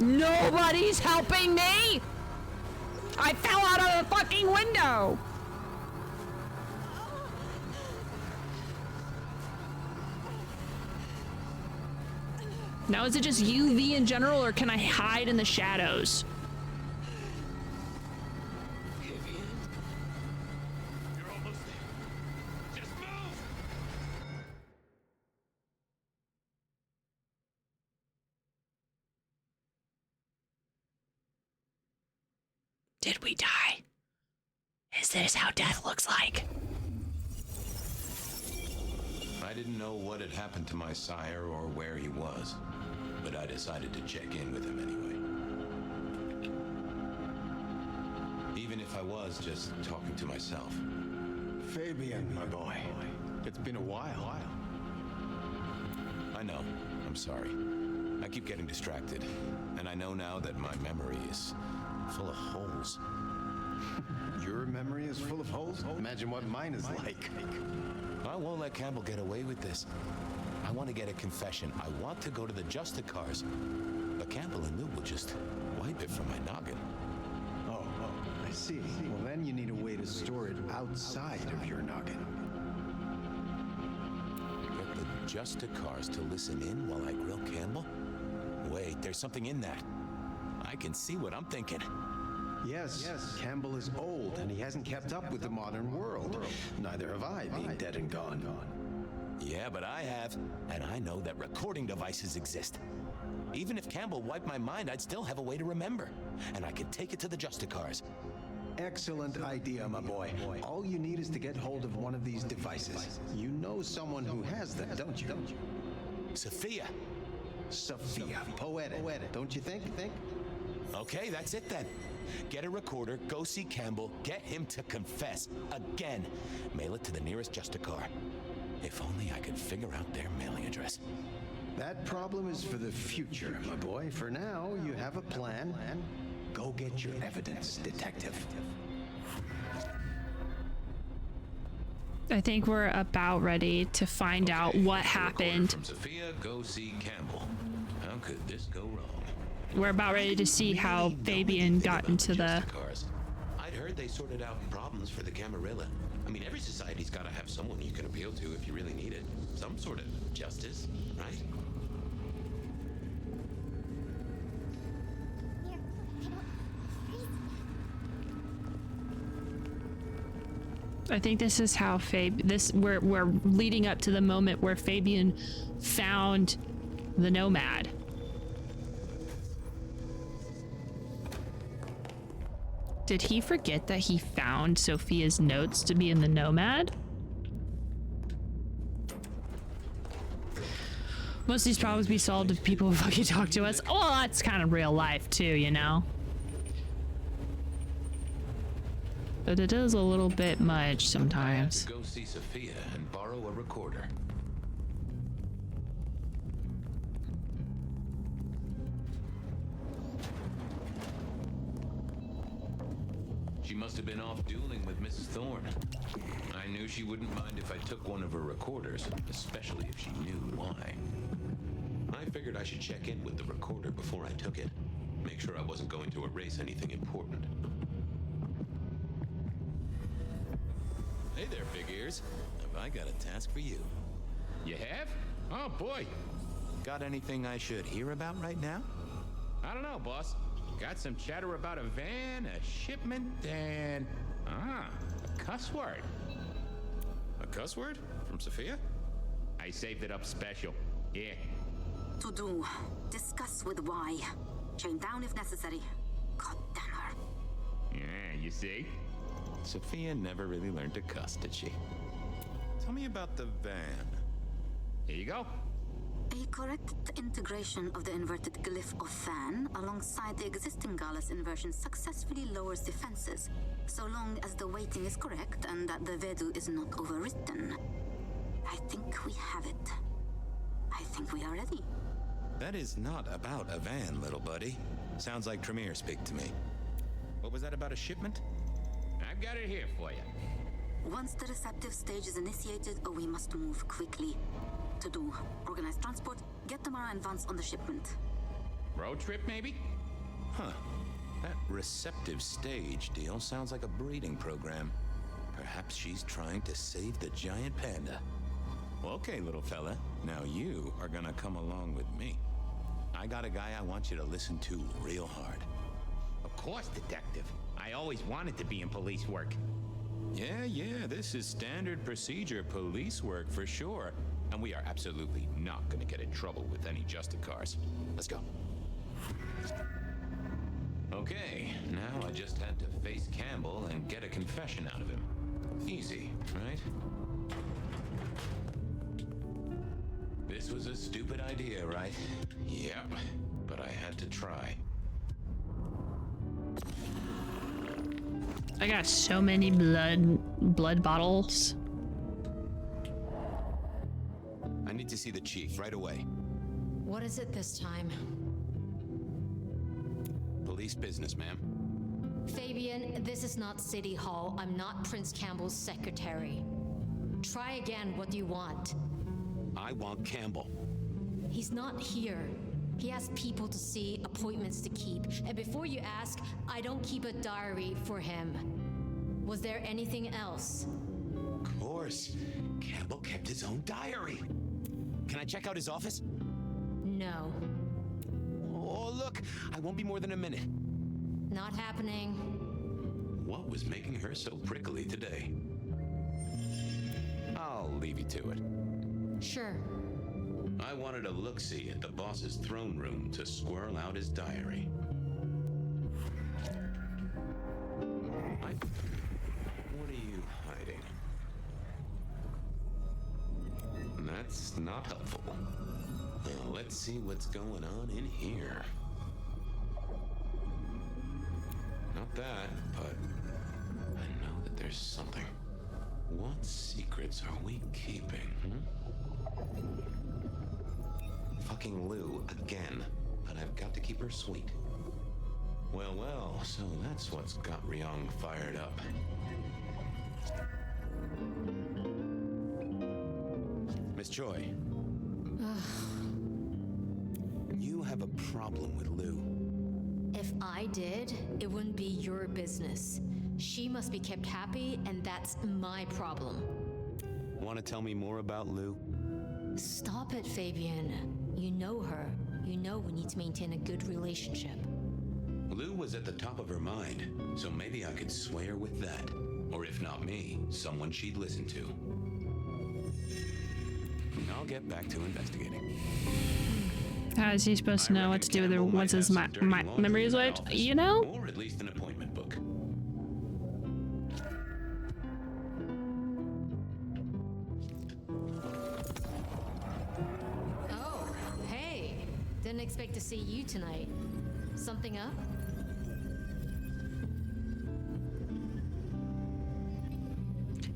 Nobody's helping me! I fell out of the fucking window! Now is it just UV in general, or can I hide in the shadows? Did we die? Is this how death looks like? I didn't know what had happened to my sire or where he was, but I decided to check in with him anyway. Even if I was just talking to myself. Fabian, my boy. It's been a while. I know. I'm sorry. I keep getting distracted, and I know now that my memory is full of holes. Your memory is full of holes? Imagine what mine is like. I won't let Campbell get away with this. I want to get a confession. I want to go to the Justicars. But Campbell and Lou will just wipe it from my noggin. Oh, I see. Well, then you need a way to store it outside of your noggin. Get the Justicars to listen in while I grill Campbell? Wait, there's something in that. I can see what I'm thinking. Yes, Campbell is old and he hasn't kept up with the modern world. Neither have I, being dead and gone. Yeah, but I have, and I know that recording devices exist. Even if Campbell wiped my mind, I'd still have a way to remember. And I could take it to the Justicars. Excellent idea, my boy. All you need is to get hold of one of these devices. You know someone who has them, don't you? Sophia. Sophia. Poetic, don't you think? Okay, that's it then. Get a recorder, go see Campbell, get him to confess. Again. Mail it to the nearest Justicar. If only I could figure out their mailing address. That problem is for the future, my boy. For now, you have a plan. Go get your evidence, detective. I think we're about ready to find out what happened. From Sophia, go see Campbell. How could this go wrong? We're about ready to see how Fabian got into the... I'd heard they sorted out problems for the Camarilla. I mean, every society's got to have someone you can appeal to if you really need it. Some sort of justice, right? I think this is how we're leading up to the moment where Fabian found the Nomad. Did he forget that he found Sophia's notes to be in the Nomad? Most of these problems be solved if people fucking talk to us. Well, that's kind of real life too, you know? But it is a little bit much sometimes. Go see Sophia and borrow a recorder. She must have been off dueling with Mrs. Thorne. I knew she wouldn't mind if I took one of her recorders, especially if she knew why. I figured I should check in with the recorder before I took it. Make sure I wasn't going to erase anything important. Hey there, big ears. Have I got a task for you? You have? Oh boy. Got anything I should hear about right now? I don't know, boss. Got some chatter about a van, a shipment, and... a cuss word. A cuss word? From Sophia? I saved it up special. Yeah. To do. Discuss with Y. Chain down if necessary. God damn her. Yeah, you see? Sophia never really learned to cuss, did she? Tell me about the van. Here you go. A correct integration of the inverted glyph of fan alongside the existing Gallus inversion successfully lowers defenses, so long as the weighting is correct and that the VoD is not overwritten. I think we have it. I think we are ready. That is not about a van, little buddy. Sounds like Tremere speak to me. What was that about a shipment? I've got it here for you. Once the receptive stage is initiated, we must move quickly. To do. Organize transport, get Tamara and Vance on the shipment. Road trip, maybe? Huh. That receptive stage deal sounds like a breeding program. Perhaps she's trying to save the giant panda. Well, okay, little fella. Now you are gonna come along with me. I got a guy I want you to listen to real hard. Of course, detective. I always wanted to be in police work. Yeah, this is standard procedure police work for sure. And we are absolutely not gonna get in trouble with any Justicars. Let's go. Okay, now I just had to face Campbell and get a confession out of him. Easy, right? This was a stupid idea, right? Yep, but I had to try. I got so many blood bottles. I need to see the chief right away. What is it this time? Police business, ma'am. Fabian, this is not City Hall. I'm not Prince Campbell's secretary. Try again. What do you want? I want Campbell. He's not here. He has people to see, appointments to keep. And before you ask, I don't keep a diary for him. Was there anything else? Of course. Campbell kept his own diary. Can I check out his office? No. Oh, look. I won't be more than a minute. Not happening. What was making her so prickly today? I'll leave you to it. Sure. I wanted a look-see at the boss's throne room to squirrel out his diary. What are you hiding? That's not helpful. Now, let's see what's going on in here. Not that, but I know that there's something. What secrets are we keeping, Fucking Lou again, but I've got to keep her sweet. Well, so that's what's got Ryong fired up. Miss Choi. You have a problem with Lou. If I did, it wouldn't be your business. She must be kept happy, and that's my problem. Want to tell me more about Lou? Stop it, Fabian. You know her. You know we need to maintain a good relationship. Lou was at the top of her mind, so maybe I could sway her with that. Or if not me, someone she'd listen to. I'll get back to investigating. How is he supposed to know what to do with her once his memory is wiped? You know? Or at least an appointment book. Oh, hey. Didn't expect to see you tonight. Something up?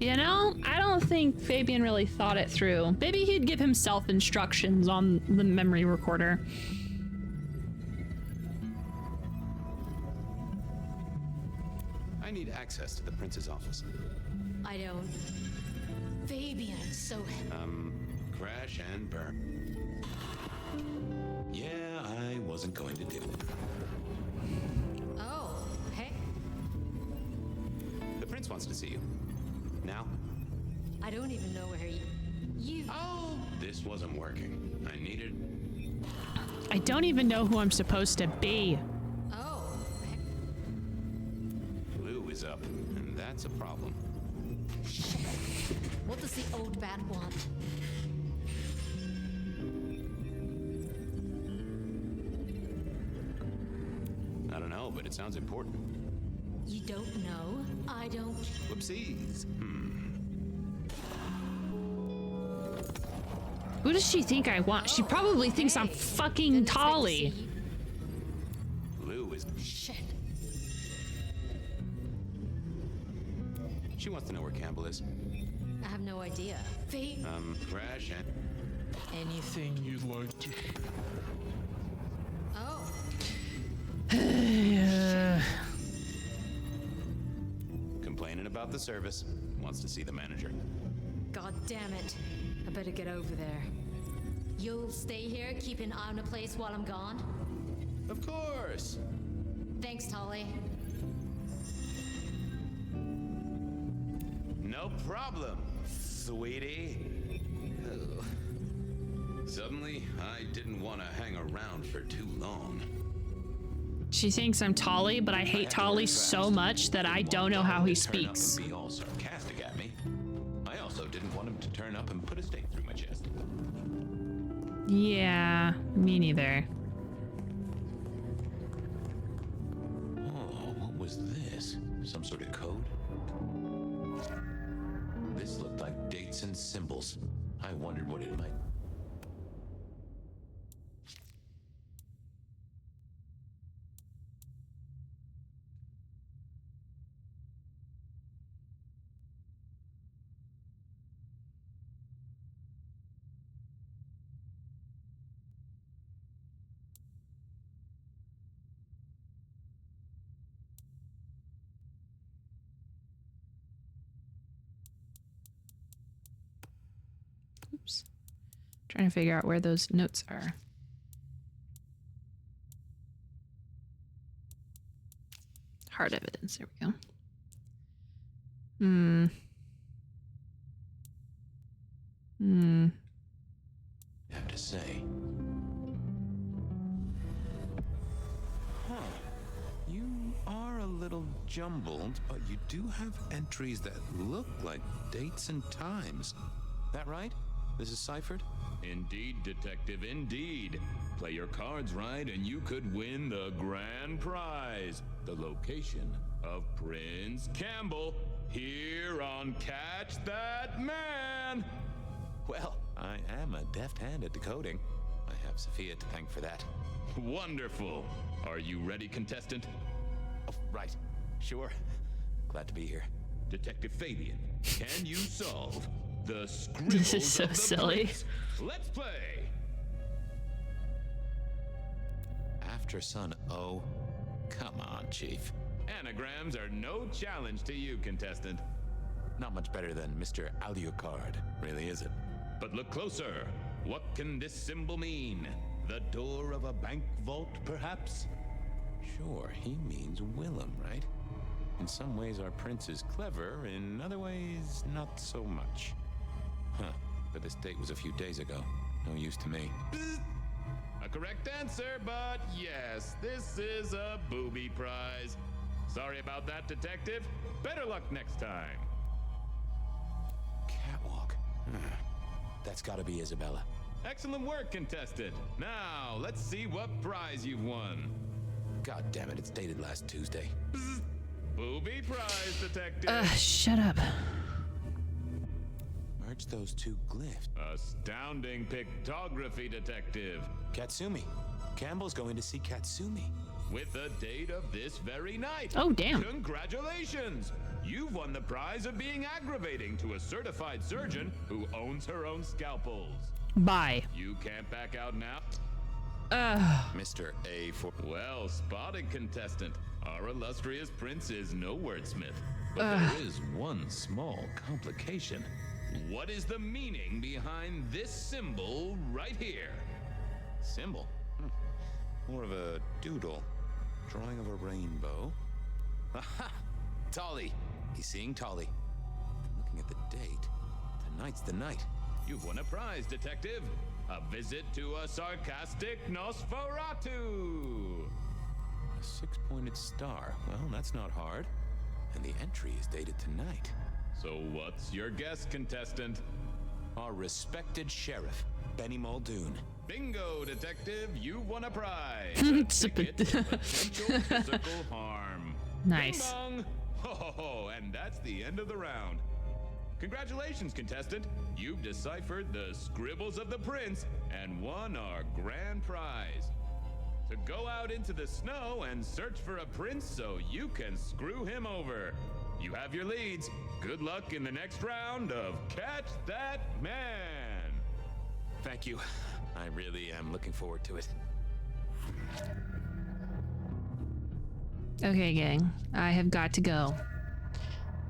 You know, I don't think Fabian really thought it through. Maybe he'd give himself instructions on the memory recorder. I need access access to the prince's office? I don't. Fabian, so. Crash and burn. Yeah, I wasn't going to do it. Oh, hey. The prince wants to see you. Now? I don't even know where you. Oh, this wasn't working. I needed. I don't even know who I'm supposed to be. Oh. Lou is up, and that's a problem. Shit. What does the old bat want? I don't know, but it sounds important. You don't know? I don't. Whoopsies. Who does she think I want? She probably thinks I'm fucking Tolly. Lou is. Shit. She wants to know where Campbell is. I have no idea. Fate. Crash and. Anything you'd like to. Oh. Complaining about the service. Wants to see the manager. God damn it. I better get over there. You'll stay here, keep an eye on the place while I'm gone? Of course. Thanks, Tolly. No problem, sweetie. Oh. Suddenly, I didn't want to hang around for too long. She thinks I'm Tolly, but I hate Tolly so much that I don't know how he speaks. Be all sarcastic at me. I also didn't want him to turn up and put a stake through my chest. Yeah, me neither. Oh, what was this? Some sort of code? This looked like dates and symbols. I wondered what it might. Oops. Trying to figure out where those notes are. Hard evidence. There we go. I have to say. Huh. You are a little jumbled, but you do have entries that look like dates and times. That right? This is ciphered? Indeed, detective, indeed. Play your cards right and you could win the grand prize. The location of Prince Campbell here on Catch That Man. Well, I am a deft hand at decoding. I have Sophia to thank for that. Wonderful. Are you ready, contestant? Oh, right. Sure. Glad to be here. Detective Fabian, can you solve the scribbles This is so of the silly. Prince? Let's play. After son O. Come on, Chief. Anagrams are no challenge to you, contestant. Not much better than Mr. Alucard, really, is it? But look closer. What can this symbol mean? The door of a bank vault, perhaps? Sure, he means Willem, right? In some ways, our prince is clever. In other ways, not so much. Huh. But this date was a few days ago. No use to me. A correct answer, but yes, this is a booby prize. Sorry about that, detective. Better luck next time. Catwalk. That's gotta be Isabella. Excellent work, contestant. Now, let's see what prize you've won. God damn it, it's dated last Tuesday. Booby prize, detective. Shut up. Merge those two glyphs. Astounding pictography, detective. Katsumi. Campbell's going to see Katsumi. With the date of this very night. Oh, damn. Congratulations. You've won the prize of being aggravating to a certified surgeon who owns her own scalpels. Bye. You can't back out now. Mr. A for... Well spotted, contestant. Our illustrious prince is no wordsmith. But there is one small complication. What is the meaning behind this symbol right here? Symbol? More of a doodle. Drawing of a rainbow. Aha! Tolly! He's seeing Tolly. Looking at the date. Tonight's the night. You've won a prize, Detective. A visit to a sarcastic Nosferatu. A six-pointed star. Well, that's not hard. And the entry is dated tonight. So what's your guess, contestant? Our respected sheriff, Benny Muldoon. Bingo, Detective. You won a prize. A ticket to potential physical harm. Nice. Bing bong. Ho ho ho, and that's the end of the round. Congratulations, contestant. You've deciphered the scribbles of the prince and won our grand prize. To go out into the snow and search for a prince so you can screw him over. You have your leads. Good luck in the next round of Catch That Man. Thank you. I really am looking forward to it. Okay, gang. I have got to go.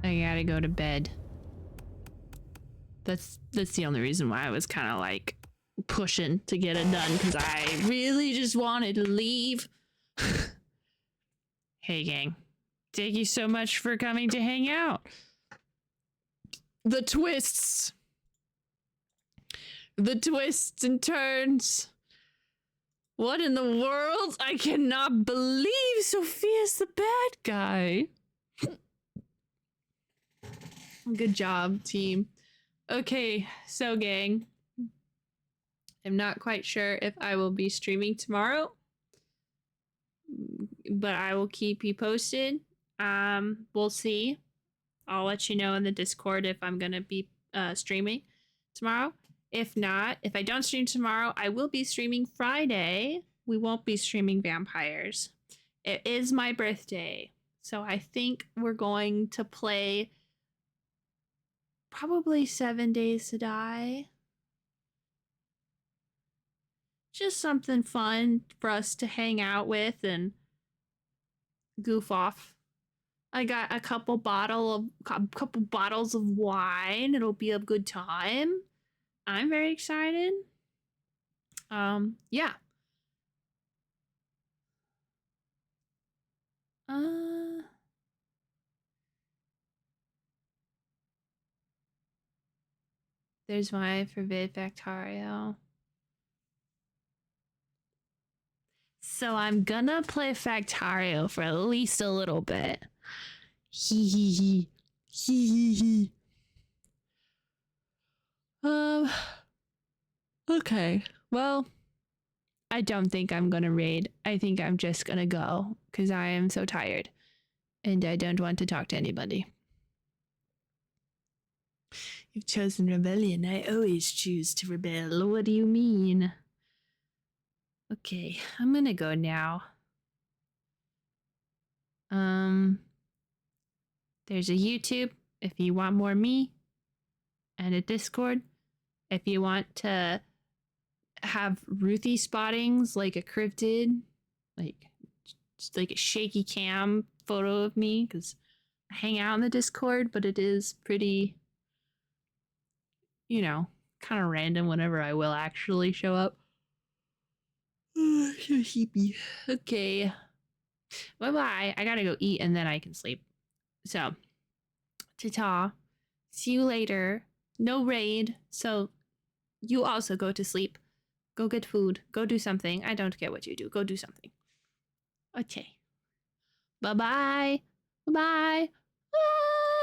I gotta go to bed. That's the only reason why I was kind of like pushing to get it done, because I really just wanted to leave. Hey, gang. Thank you so much for coming to hang out. The twists. The twists and turns. What in the world? I cannot believe Sophia's the bad guy. Good job, team. Okay, so gang, I'm not quite sure if I will be streaming tomorrow, but I will keep you posted. We'll see. I'll let you know in the Discord if I'm gonna be streaming tomorrow. If not, if I don't stream tomorrow, I will be streaming Friday. We won't be streaming vampires. It is my birthday, so I think we're going to play probably 7 Days to Die. Just something fun for us to hang out with and goof off. I got a couple bottles of wine. It'll be a good time. I'm very excited. Yeah. There's my forbid Factario. So I'm gonna play Factario for at least a little bit. Hee hee hee. Hee hee hee. Okay. Well, I don't think I'm gonna raid. I think I'm just gonna go because I am so tired and I don't want to talk to anybody. You've chosen rebellion. I always choose to rebel. What do you mean? Okay, I'm gonna go now. There's a YouTube if you want more me, and a Discord if you want to have Ruthie spottings like a cryptid, like just like a shaky cam photo of me, because I hang out in the Discord, but it is pretty, you know, kind of random whenever I will actually show up. So sleepy. Okay. Bye-bye. I gotta go eat and then I can sleep. So, ta-ta. See you later. No raid, so you also go to sleep. Go get food. Go do something. I don't care what you do. Go do something. Okay. Bye-bye. Bye-bye. Bye.